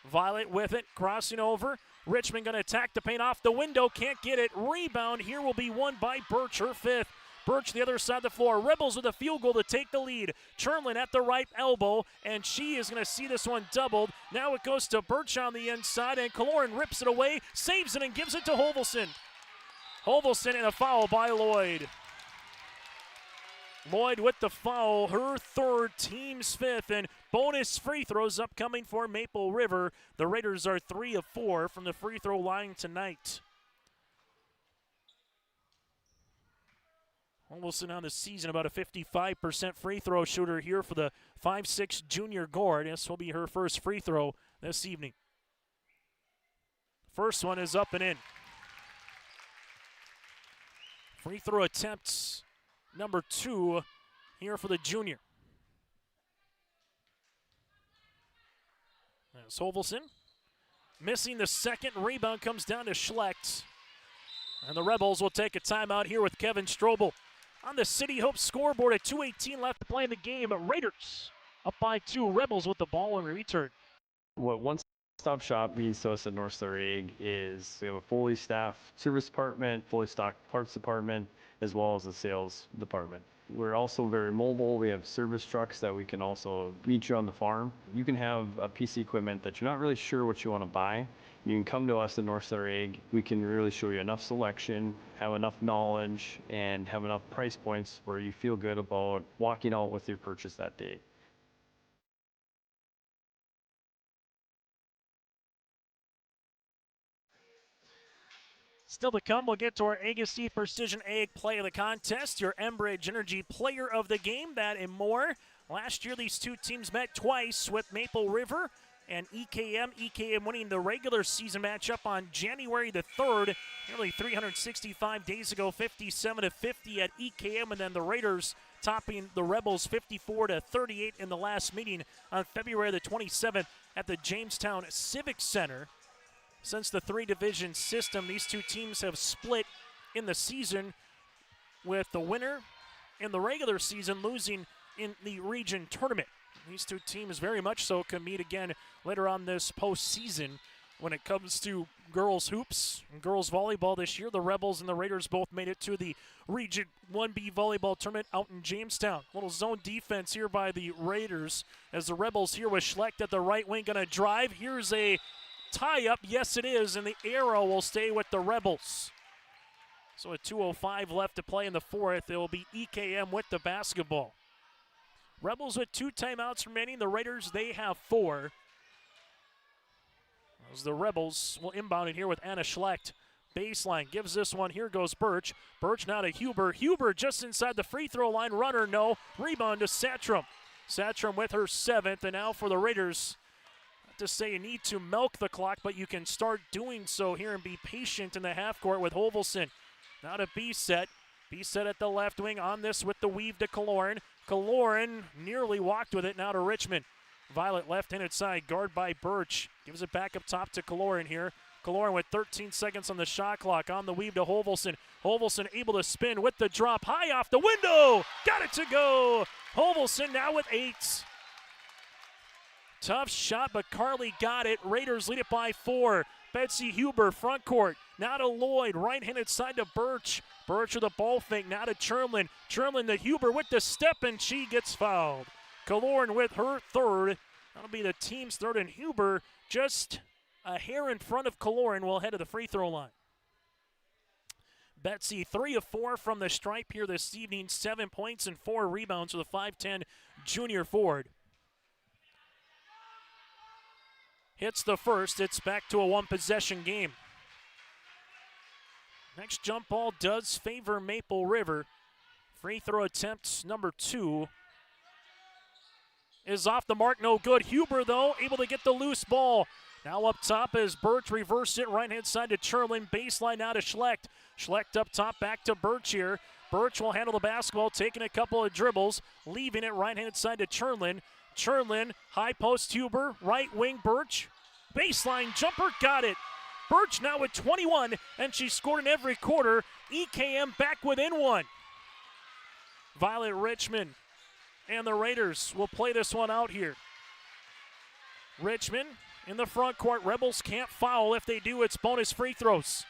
S2: Violet with it. Crossing over. Richmond going to attack the paint off the window. Can't get it. Rebound here will be won by Birch, her 5th. Birch the other side of the floor. Rebels with a field goal to take the lead. Chernlin at the right elbow, and she is going to see this one doubled. Now it goes to Birch on the inside, and Kaloran rips it away, saves it, and gives it to Hovelson. Hovelson and a foul by Lloyd. Lloyd with the foul, her third, team's 5th, and bonus free throws upcoming for Maple River. The Raiders are 3 of 4 from the free throw line tonight. Hovelson on the season, about a 55% free throw shooter here for the 5'6" junior guard. This will be her first free throw this evening. First one is up and in. Free throw attempts number 2 here for the junior. There's Hovelson. Missing the second. Rebound comes down to Schlecht. And the Rebels will take a timeout here with Kevin Strobel. On the City Hope scoreboard at 2:18 left to play in the game. Raiders up by 2. Rebels with the ball in return.
S13: What one-stop shop means to us at North Star Egg is we have a fully staffed service department, fully stocked parts department, as well as a sales department. We're also very mobile. We have service trucks that we can also meet you on the farm. You can have a piece of equipment that you're not really sure what you want to buy. You can come to us at North Star Egg. We can really show you enough selection, have enough knowledge, and have enough price points where you feel good about walking out with your purchase that day.
S2: Still to come, we'll get to our Agassiz Precision Egg Play of the Contest, your Enbridge Energy Player of the Game, that and more. Last year, these two teams met twice with Maple River and EKM. EKM winning the regular season matchup on January the 3rd, nearly 365 days ago, 57-50 at EKM, and then the Raiders topping the Rebels 54-38 in the last meeting on February the 27th at the Jamestown Civic Center. Since the 3-division system, these two teams have split in the season, with the winner in the regular season losing in the region tournament. These two teams very much so can meet again later on this postseason. When it comes to girls hoops and girls volleyball this year, the Rebels and the Raiders both made it to the Region 1B volleyball tournament out in Jamestown. Little zone defense here by the Raiders as the Rebels here with Schlecht at the right wing, going to drive. Here's a tie-up. Yes, it is, and the arrow will stay with the Rebels. So with 2:05 left to play in the fourth, it will be EKM with the basketball. Rebels with 2 timeouts remaining. The Raiders, they have 4. As the Rebels will inbound it here with Anna Schlecht. Baseline gives this one. Here goes Birch. Birch now to Huber. Huber just inside the free throw line. Runner, no. Rebound to Satrom. Satrom with her 7th. And now for the Raiders. Not to say you need to milk the clock, but you can start doing so here and be patient in the half court with Hovelson. Now to B-Set. B-Set at the left wing on this with the weave to Kaloran. Kaloran nearly walked with it. Now to Richmond. Violet left-handed side, guard by Birch. Gives it back up top to Kaloran here. Kaloran with 13 seconds on the shot clock. On the weave to Hovelson. Hovelson able to spin with the drop. High off the window. Got it to go. Hovelson now with 8. Tough shot, but Carly got it. Raiders lead it by 4. Betsy Huber, front court. Now to Lloyd, right-handed side to Birch. Birch with a ball fake, now to Chermlin. Chermlin to Huber with the step, and she gets fouled. Kaloran with her 3rd. That'll be the team's 3rd, and Huber just a hair in front of Kaloran will head to the free throw line. Betsy 3 of 4 from the stripe here this evening. 7 points and 4 rebounds for the 5'10 junior forward. Hits the first. It's back to a 1-possession game. Next jump ball does favor Maple River. Free throw attempt number 2 is off the mark, no good. Huber, though, able to get the loose ball. Now up top as Birch reverses it, right-hand side to Cherlin. Baseline now to Schlecht. Schlecht up top, back to Birch here. Birch will handle the basketball, taking a couple of dribbles, leaving it right-hand side to Cherlin. Cherlin, high post Huber, right wing Birch. Baseline jumper, got it. Birch now with 21, and she scored in every quarter. EKM back within 1. Violet Richmond and the Raiders will play this one out here. Richmond in the front court. Rebels can't foul. If they do, it's bonus free throws.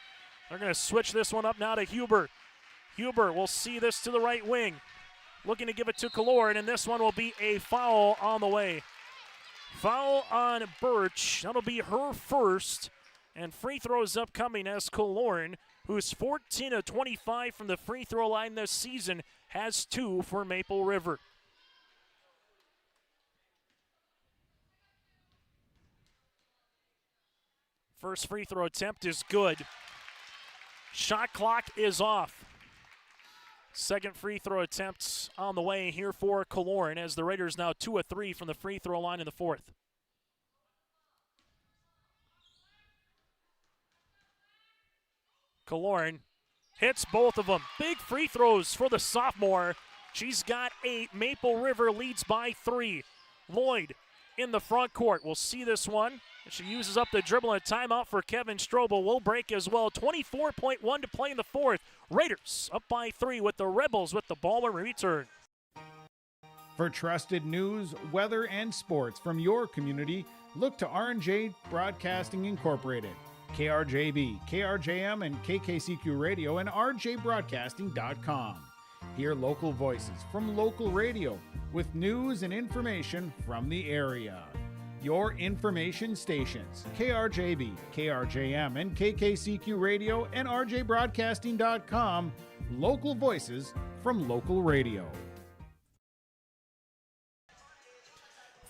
S2: They're going to switch this one up now to Huber. Huber will see this to the right wing. Looking to give it to Kaloran, and this one will be a foul on the way. Foul on Birch. That'll be her 1st. And free throws upcoming as Kaloran, who's 14 of 25 from the free throw line this season, has 2 for Maple River. First free throw attempt is good. Shot clock is off. Second free throw attempt on the way here for Kaloran as the Raiders now 2 of 3 from the free throw line in the 4th. Kaloran hits both of them. Big free throws for the sophomore. She's got 8. Maple River leads by 3. Lloyd in the front court. We'll see this one. She uses up the dribble, and a timeout for Kevin Strobel will break as well. 24.1 to play in the 4th. Raiders up by 3 with the Rebels with the ball when we return.
S16: For trusted news, weather, and sports from your community, look to R&J Broadcasting Incorporated. KRJB, KRJM, and KKCQ Radio and RJBroadcasting.com. Hear local voices from local radio with news and information from the area. Your information stations, KRJB, KRJM, and KKCQ Radio and RJBroadcasting.com. Local voices from local radio.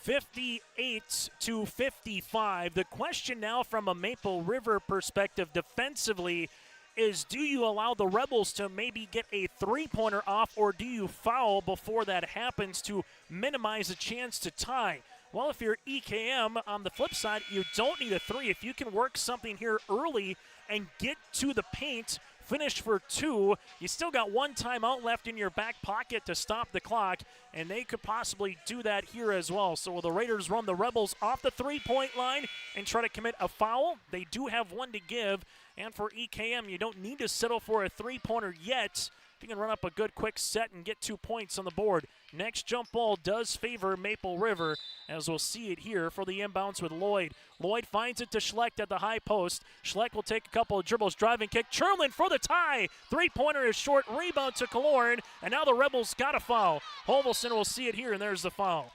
S2: 58-55. The question now from a Maple River perspective defensively is, do you allow the Rebels to maybe get a three-pointer off, or do you foul before that happens to minimize a chance to tie? Well, if you're EKM, on the flip side, you don't need a 3. If you can work something here early and get to the paint, finish for 2, you still got 1 timeout left in your back pocket to stop the clock, and they could possibly do that here as well. So will the Raiders run the Rebels off the 3-point line and try to commit a foul? They do have 1 to give, and for EKM, you don't need to settle for a 3-pointer yet. If you can run up a good quick set and get 2 points on the board. Next jump ball does favor Maple River, as we'll see it here for the inbounds with Lloyd. Lloyd finds it to Schlecht at the high post. Schlecht will take a couple of dribbles, driving kick. Cherlin for the tie. Three-pointer is short. Rebound to Kaloran, and now the Rebels got a foul. Hovelson will see it here, and there's the foul.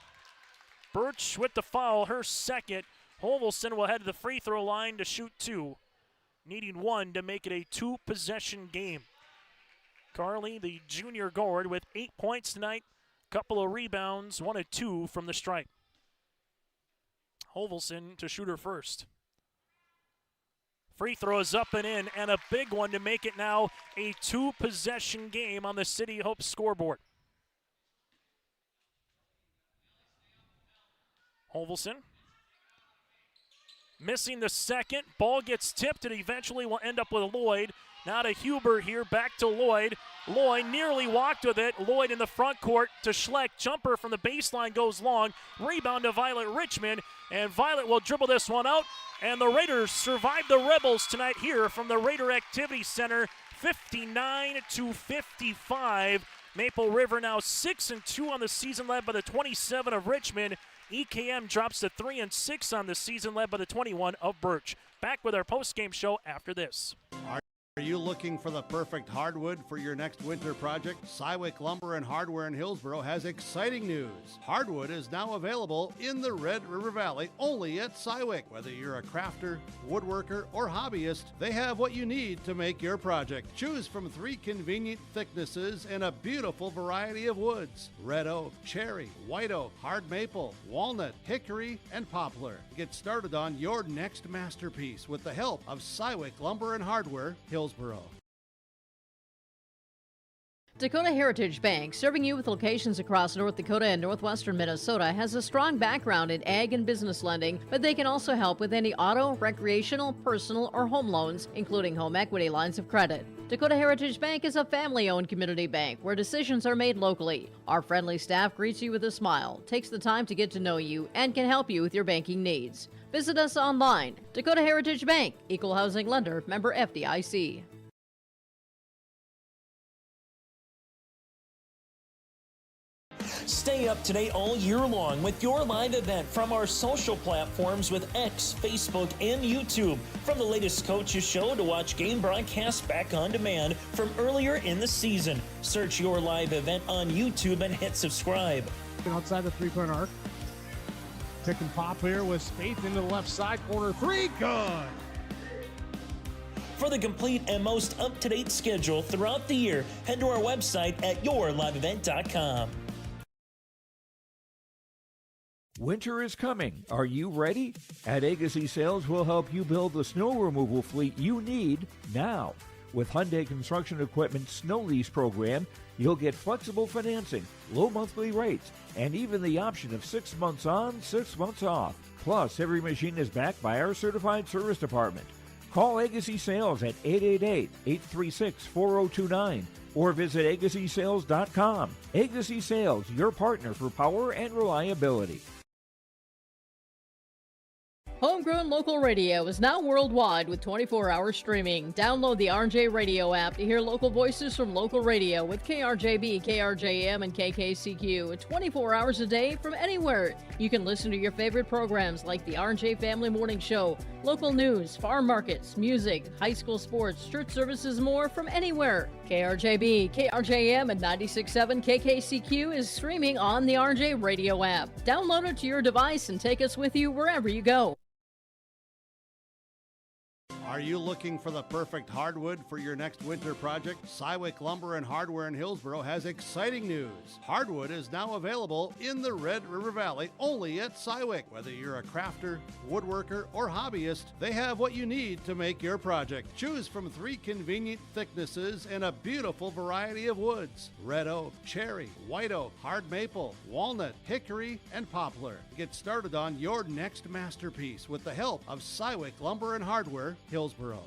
S2: Birch with the foul, her second. Hovelson will head to the free throw line to shoot 2, needing 1 to make it a 2-possession game. Carly, the junior guard, with 8 points tonight, couple of rebounds, 1 of 2 from the stripe. Hovelson to shoot her first. Free throw is up and in, and a big one to make it now a 2-possession game on the City Hope scoreboard. Hovelson missing the second. Ball gets tipped and eventually will end up with Lloyd. Now to Huber here, back to Lloyd. Lloyd nearly walked with it. Lloyd in the front court to Schlecht. Jumper from the baseline goes long. Rebound to Violet Richmond, and Violet will dribble this one out. And the Raiders survive the Rebels tonight here from the Raider Activity Center, 59-55. Maple River now 6-2 on the season, led by the 27 of Richmond. EKM drops to 3-6 on the season, led by the 21 of Birch. Back with our post-game show after this.
S1: Are you looking for the perfect hardwood for your next winter project? Cywick Lumber and Hardware in Hillsboro has exciting news. Hardwood is now available in the Red River Valley only at Cywick. Whether you're a crafter, woodworker, or hobbyist, they have what you need to make your project. Choose from 3 convenient thicknesses and a beautiful variety of woods: red oak, cherry, white oak, hard maple, walnut, hickory, and poplar. Get started on your next masterpiece with the help of Cywick Lumber and Hardware, Hillsboro.
S4: Dakota Heritage Bank, serving you with locations across North Dakota and northwestern Minnesota, has a strong background in ag and business lending, but they can also help with any auto, recreational, personal, or home loans, including home equity lines of credit. Dakota Heritage Bank is a family-owned community bank where decisions are made locally. Our friendly staff greets you with a smile, takes the time to get to know you, and can help you with your banking needs. Visit us online. Dakota Heritage Bank, Equal Housing Lender, member FDIC.
S7: Stay up to date all year long with your live event from our social platforms with X, Facebook, and YouTube. From the latest coaches show to watch game broadcasts back on demand from earlier in the season. Search your live event on YouTube and hit subscribe.
S17: Outside the three-point arc. Pick and pop here with Spaeth into the left side corner. 3, good.
S7: For the complete and most up-to-date schedule throughout the year, head to our website at yourliveevent.com.
S3: Winter is coming. Are you ready? At Agassi Sales, we'll help you build the snow removal fleet you need now. With Hyundai Construction Equipment Snow Lease Program, you'll get flexible financing, low monthly rates, and even the option of 6 months on, 6 months off. Plus, every machine is backed by our certified service department. Call Agassi Sales at 888-836-4029 or visit agassisales.com. Agassi Sales, your partner for power and reliability.
S4: Homegrown local radio is now worldwide with 24-hour streaming. Download the RJ Radio app to hear local voices from local radio with KRJB, KRJM, and KKCQ 24 hours a day from anywhere. You can listen to your favorite programs like the RJ Family Morning Show, local news, farm markets, music, high school sports, church services, more from anywhere. KRJB, KRJM, and 96.7 KKCQ is streaming on the RJ Radio app. Download it to your device and take us with you wherever you go.
S1: Are you looking for the perfect hardwood for your next winter project? Cywick Lumber and Hardware in Hillsboro has exciting news. Hardwood is now available in the Red River Valley only at Cywick. Whether you're a crafter, woodworker, or hobbyist, they have what you need to make your project. Choose from 3 convenient thicknesses and a beautiful variety of woods: red oak, cherry, white oak, hard maple, walnut, hickory, and poplar. Get started on your next masterpiece with the help of Cywick Lumber and Hardware, Hillsboro.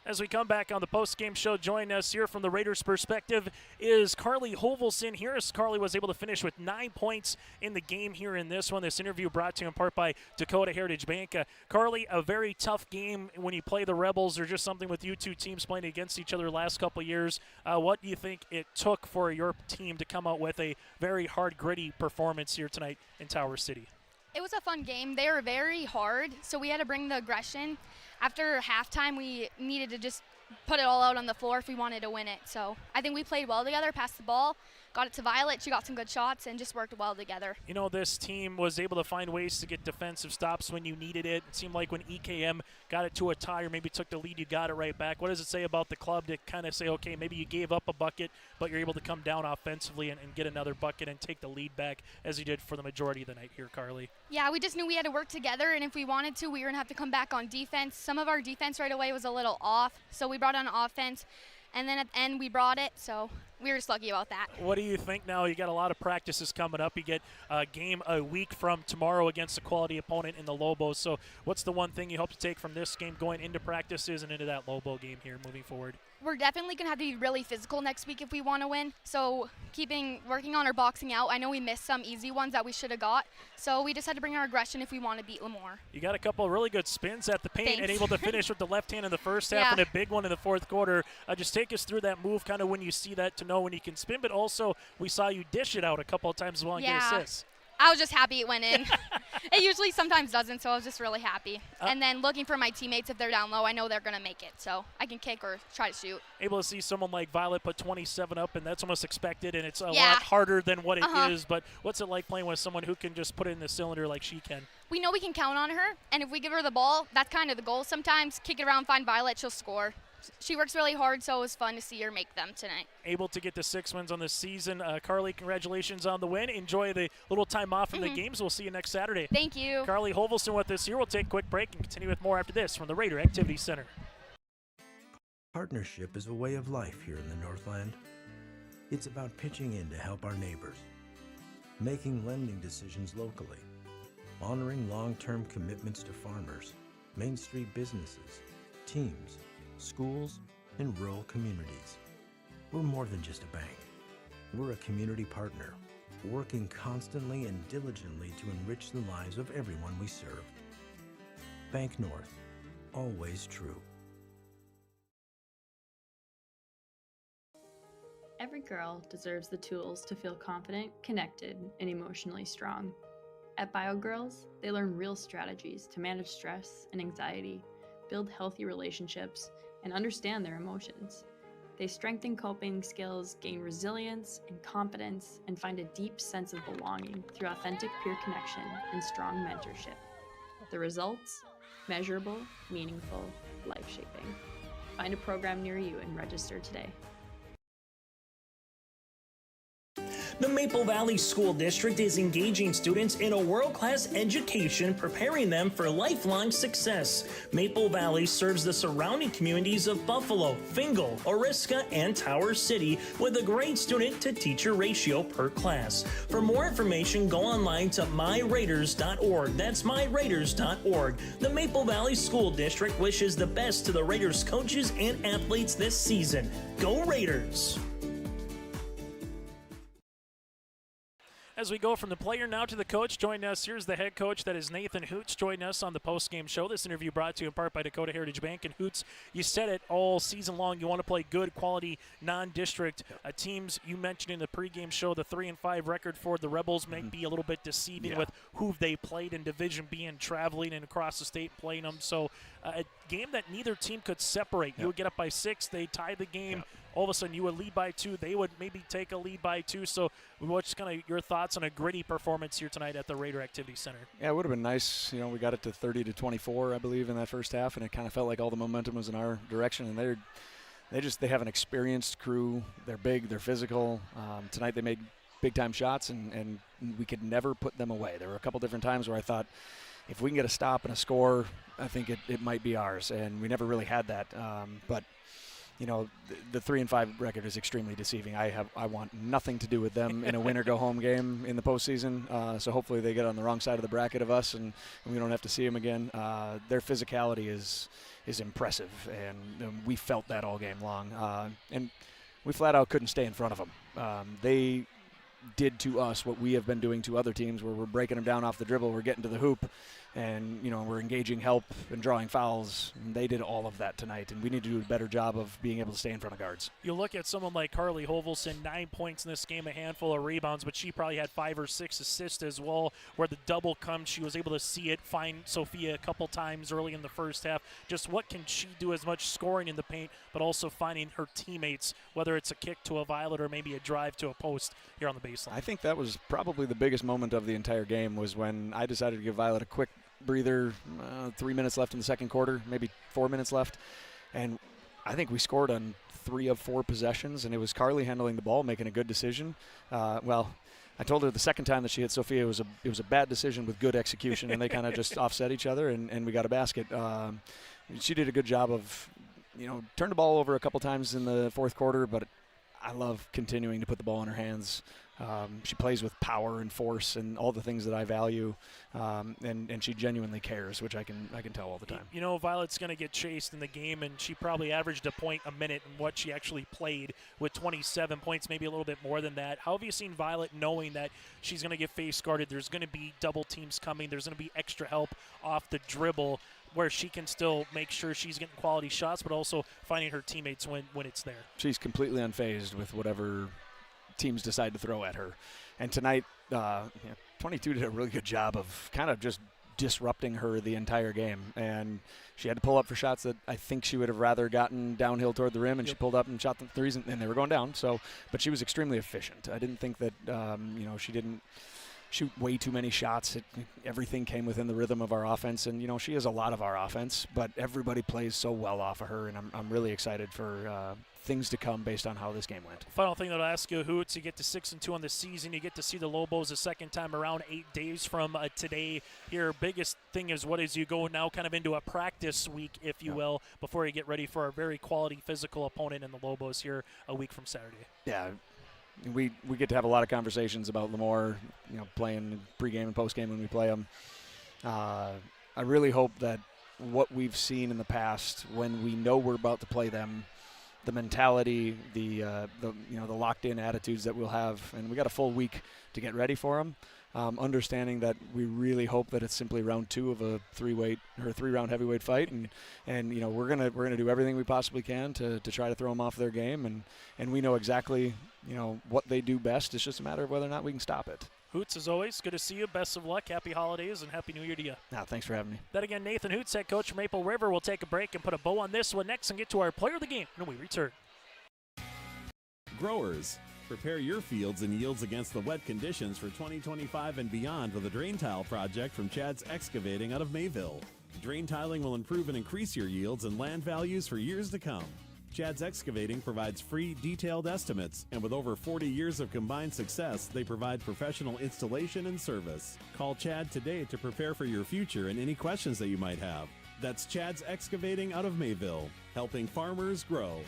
S2: As we come back on the post-game show, joining us here from the Raiders' perspective is Carly Hovelson here. As Carly was able to finish with 9 points in the game here in this one. This interview brought to you in part by Dakota Heritage Bank. Carly, a very tough game when you play the Rebels, or just something with you two teams playing against each other the last couple of years. What do you think it took for your team to come out with a very hard, gritty performance here tonight in Tower City?
S21: It was a fun game. They were very hard, so we had to bring the aggression. After halftime, we needed to just put it all out on the floor if we wanted to win it. So I think we played well together, passed the ball, got it to Violet. She got some good shots and just worked well together.
S2: You know, this team was able to find ways to get defensive stops when you needed it. It seemed like when EKM got it to a tie or maybe took the lead, you got it right back. What does it say about the club to kind of say, okay, maybe you gave up a bucket, but you're able to come down offensively and get another bucket and take the lead back as you did for the majority of the night here, Carly?
S21: Yeah, we just knew we had to work together, and if we wanted to, we were going to have to come back on defense. Some of our defense right away was a little off, so we brought on offense. And then at the end, we brought it, so we were just lucky about that.
S2: What do you think now? You got a lot of practices coming up. You get a game a week from tomorrow against a quality opponent in the Lobos. So what's the one thing you hope to take from this game going into practices and into that Lobo game here moving forward?
S21: We're definitely going to have to be really physical next week if we want to win. So working on our boxing out. I know we missed some easy ones that we should have got. So we just had to bring our aggression if we want to beat Lemoore.
S2: You got a couple of really good spins at the paint.
S21: Thanks.
S2: And able to finish with the left hand in the first half and a big one in the fourth quarter. Just take us through that move, kind of when you see that to know when you can spin. But also we saw you dish it out a couple of times as well and get assists.
S21: I was just happy it went in. It usually sometimes doesn't, so I was just really happy. And then looking for my teammates, if they're down low, I know they're going to make it. So I can kick or try to shoot.
S2: Able to see someone like Violet put 27 up, and that's almost expected, and it's a lot harder than what it is. But what's it like playing with someone who can just put it in the cylinder like she can?
S21: We know we can count on her, and if we give her the ball, that's kind of the goal sometimes. Kick it around, find Violet, she'll score. She works really hard, so it was fun to see her make them tonight.
S2: Able to get to 6 wins on the season. Carly, congratulations on the win. Enjoy the little time off from the games. We'll see you next Saturday.
S21: Thank you.
S2: Carly Hovelson with us here. We'll take a quick break and continue with more after this from the Raider Activity Center.
S18: Partnership is a way of life here in the Northland. It's about pitching in to help our neighbors, making lending decisions locally, honoring long-term commitments to farmers, Main Street businesses, teams, schools, and rural communities. We're more than just a bank. We're a community partner, working constantly and diligently to enrich the lives of everyone we serve. Bank North, always true.
S19: Every girl deserves the tools to feel confident, connected, and emotionally strong. At BioGirls, they learn real strategies to manage stress and anxiety, build healthy relationships, and understand their emotions. They strengthen coping skills, gain resilience and confidence, and find a deep sense of belonging through authentic peer connection and strong mentorship. The results? Measurable, meaningful, life-shaping. Find a program near you and register today.
S7: The Maple Valley School District is engaging students in a world-class education, preparing them for lifelong success. Maple Valley serves the surrounding communities of Buffalo, Fingal, Oriska, and Tower City with a grade student-to-teacher ratio per class. For more information, go online to myraiders.org. That's myraiders.org. The Maple Valley School District wishes the best to the Raiders coaches and athletes this season. Go Raiders!
S2: As we go from the player now to the coach, joining us, here's the head coach, that is Nathan Hoots, joining us on the post-game show. This interview brought to you in part by Dakota Heritage Bank. And Hoots, you said it all season long, you want to play good quality non-district teams. You mentioned in the pregame show the 3-5 record for the Rebels may be a little bit deceiving with who they played in Division B and traveling and across the state playing them. So a game that neither team could separate. You would get up by 6, they tie the game. All of a sudden you would lead by 2. They would maybe take a lead by 2. So what's kind of your thoughts on a gritty performance here tonight at the Raider Activity Center?
S22: Yeah, it would have been nice. You know, we got it to 30-24, I believe, in that first half, and it kind of felt like all the momentum was in our direction. And they have an experienced crew. They're big. They're physical. Tonight they made big-time shots, and we could never put them away. There were a couple different times where I thought, if we can get a stop and a score, I think it might be ours. And we never really had that. But you know, the 3-5 record is extremely deceiving. I want nothing to do with them in a win-or-go-home game in the postseason. So hopefully they get on the wrong side of the bracket of us, and we don't have to see them again. Their physicality is is impressive, and we felt that all game long. And we flat out couldn't stay in front of them. They did to us what we have been doing to other teams, where we're breaking them down off the dribble, we're getting to the hoop, and we're engaging help and drawing fouls. And they did all of that tonight, and we need to do a better job of being able to stay in front of guards.
S2: You look at someone like Carly Hovelson, 9 points in this game, a handful of rebounds, but she probably had 5 or 6 assists as well, where the double comes. She was able to see it, find Sophia a couple times early in the first half. Just what can she do, as much scoring in the paint, but also finding her teammates, whether it's a kick to a Violet or maybe a drive to a post here on the baseline.
S22: I think that was probably the biggest moment of the entire game, was when I decided to give Violet a quick breather, 3 minutes left in the second quarter, maybe 4 minutes left, and I think we scored on 3 of 4 possessions, and it was Carly handling the ball, making a good decision. Well, I told her the second time that she hit Sophia, it was a bad decision with good execution, and they kind of just offset each other, and we got a basket. She did a good job of, turned the ball over a couple times in the fourth quarter, but I love continuing to put the ball in her hands. She plays with power and force and all the things that I value, and she genuinely cares, which I can tell all the time.
S2: Violet's going to get chased in the game, and she probably averaged a point a minute in what she actually played, with 27 points, maybe a little bit more than that. How have you seen Violet knowing that she's going to get face guarded, there's going to be double teams coming, there's going to be extra help off the dribble, where she can still make sure she's getting quality shots, but also finding her teammates when it's there?
S22: She's completely unfazed with whatever teams decide to throw at her. And tonight, 22 did a really good job of kind of just disrupting her the entire game. And she had to pull up for shots that I think she would have rather gotten downhill toward the rim, and she pulled up and shot the threes, and they were going down. But she was extremely efficient. I didn't think that, she didn't shoot way too many shots. Everything came within the rhythm of our offense, and she is a lot of our offense, but everybody plays so well off of her, and I'm really excited for things to come based on how this game went.
S2: Final thing that I'll ask you, Hoots, you get to 6-2 on the season. You get to see the Lobos a second time around 8 days from today. Your biggest thing is, what is you go now kind of into a practice week, if you will, before you get ready for a very quality physical opponent in the Lobos here a week from Saturday.
S22: Yeah. We get to have a lot of conversations about Lemoore, playing pregame and postgame when we play them. I really hope that what we've seen in the past, when we know we're about to play them, the mentality, the locked-in attitudes that we'll have, and we got a full week to get ready for them. Understanding that we really hope that it's simply round 2 of a 3-round heavyweight fight, and we're gonna do everything we possibly can to try to throw them off their game, and we know exactly what they do best. It's just a matter of whether or not we can stop it.
S2: Hoots, as always, good to see you. Best of luck. Happy holidays and Happy New Year to you.
S22: Thanks for having me.
S2: That again, Nathan Hoots, head coach from Maple River. We'll take a break and put a bow on this one next and get to our player of the game when we return.
S20: Growers, prepare your fields and yields against the wet conditions for 2025 and beyond with a drain tile project from Chad's Excavating out of Mayville. Drain tiling will improve and increase your yields and land values for years to come. Chad's Excavating provides free, detailed estimates, and with over 40 years of combined success, they provide professional installation and service. Call Chad today to prepare for your future and any questions that you might have. That's Chad's Excavating out of Mayville, helping farmers grow.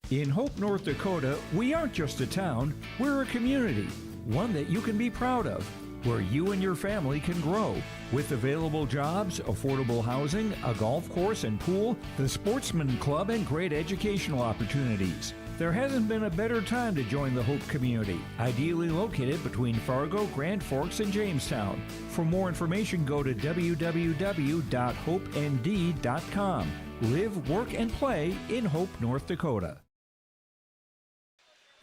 S3: In Hope, North Dakota, we aren't just a town, we're a community, one that you can be proud of, where you and your family can grow. With available jobs, affordable housing, a golf course and pool, the Sportsman Club, and great educational opportunities. There hasn't been a better time to join the Hope community, ideally located between Fargo, Grand Forks, and Jamestown. For more information, go to www.hopend.com. Live, work, and play in Hope, North Dakota.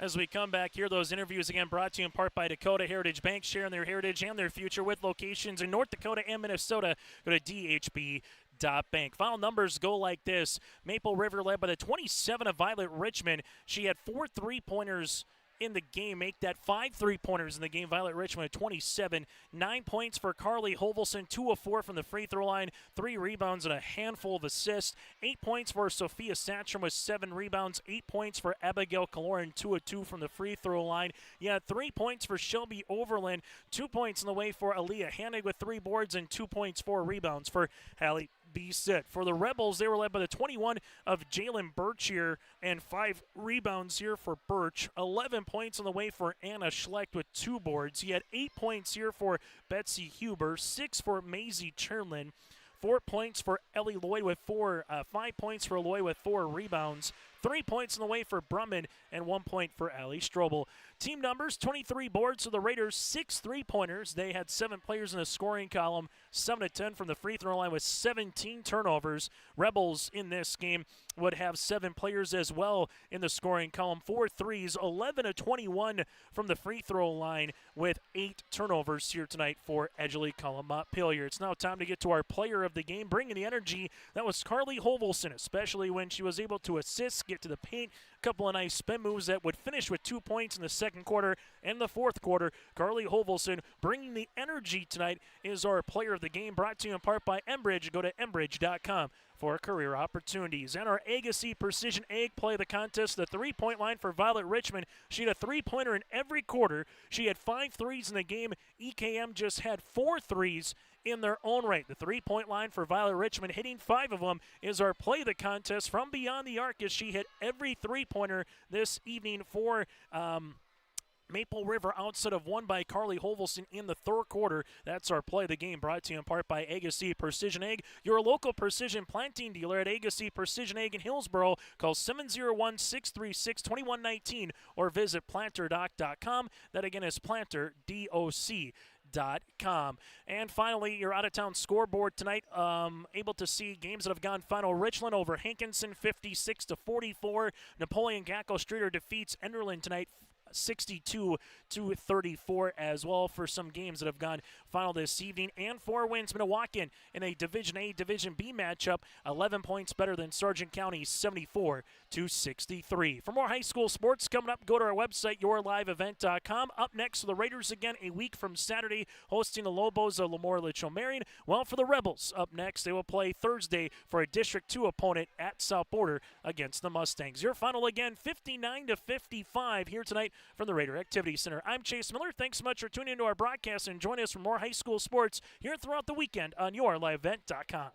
S2: As we come back here, those interviews again brought to you in part by Dakota Heritage Bank, sharing their heritage and their future with locations in North Dakota and Minnesota. Go to dhb.bank. Final numbers go like this. Maple River led by the 27 of Violet Richmond. She had 4 3-pointers in the game, make that 5 3-pointers in the game. Violet Richmond at 27. 9 points for Carly Hovelson, 2 of 4 from the free throw line, 3 rebounds and a handful of assists. 8 points for Sophia Satcham with 7 rebounds, 8 points for Abigail Kaloran, 2 of 2 from the free throw line. 3 points for Shelby Overland, 2 points in the way for Aaliyah Hannig with 3 boards and 2 points, 4 rebounds for Hallie be set. For the Rebels, they were led by the 21 of Jalen Birch here, and 5 rebounds here for Birch. 11 points on the way for Anna Schlecht with 2 boards. He had 8 points here for Betsy Huber, 6 for Maisie Cherlin, 4 points for Ellie Lloyd with 4, 5 points for Lloyd with 4 rebounds, 3 points on the way for Brumman, and 1 point for Allie Strobel. Team numbers, 23 boards for the Raiders, 6 3-pointers. They had 7 players in the scoring column, 7 of 10 from the free throw line with 17 turnovers. Rebels in this game would have 7 players as well in the scoring column, 4 threes, 11 of 21 from the free throw line with 8 turnovers here tonight for Edgeley-Kulm-Montpelier. It's now time to get to our player of the game, bringing the energy. That was Carly Hovelson, especially when she was able to assist, get to the paint, a couple of nice spin moves that would finish with 2 points in the second quarter and the fourth quarter. Carly Hovelson bringing the energy tonight is our player of the game, brought to you in part by Enbridge. Go to enbridge.com for career opportunities. And our Agassiz Precision Egg play the contest, the 3-point line for Violet Richmond. She had a 3-pointer in every quarter. She had 5 threes in the game. EKM just had 4 threes in their own right. The 3-point line for Violet Richmond, hitting 5 of them, is our play of the contest from beyond the arc, as she hit every 3-pointer this evening for Maple River, outside of one by Carly Hovelson in the third quarter. That's our play of the game, brought to you in part by Agassiz Precision Egg, your local precision planting dealer at Agassiz Precision Egg in Hillsboro. Call 701-636-2119 or visit planterdoc.com. That again is planterdoc.com. And finally, your out-of-town scoreboard tonight. Able to see games that have gone final. Richland over Hankinson 56-44. Napoleon Gackel Streeter defeats Enderlin tonight 62-34 as well, for some games that have gone final this evening. And 4 wins Minnewacan in a Division A, Division B matchup, 11 points better than Sargent County, 74-63. For more high school sports coming up, go to our website, yourliveevent.com. Up next, the Raiders again a week from Saturday, hosting the Lobos of Lemoore-Litchfield-Marion. Well, for the Rebels, up next, they will play Thursday for a District 2 opponent at South Border against the Mustangs. Your final again, 59-55 here tonight from the Raider Activity Center. I'm Chase Miller. Thanks so much for tuning into our broadcast, and join us for more high school sports here throughout the weekend on yourliveevent.com.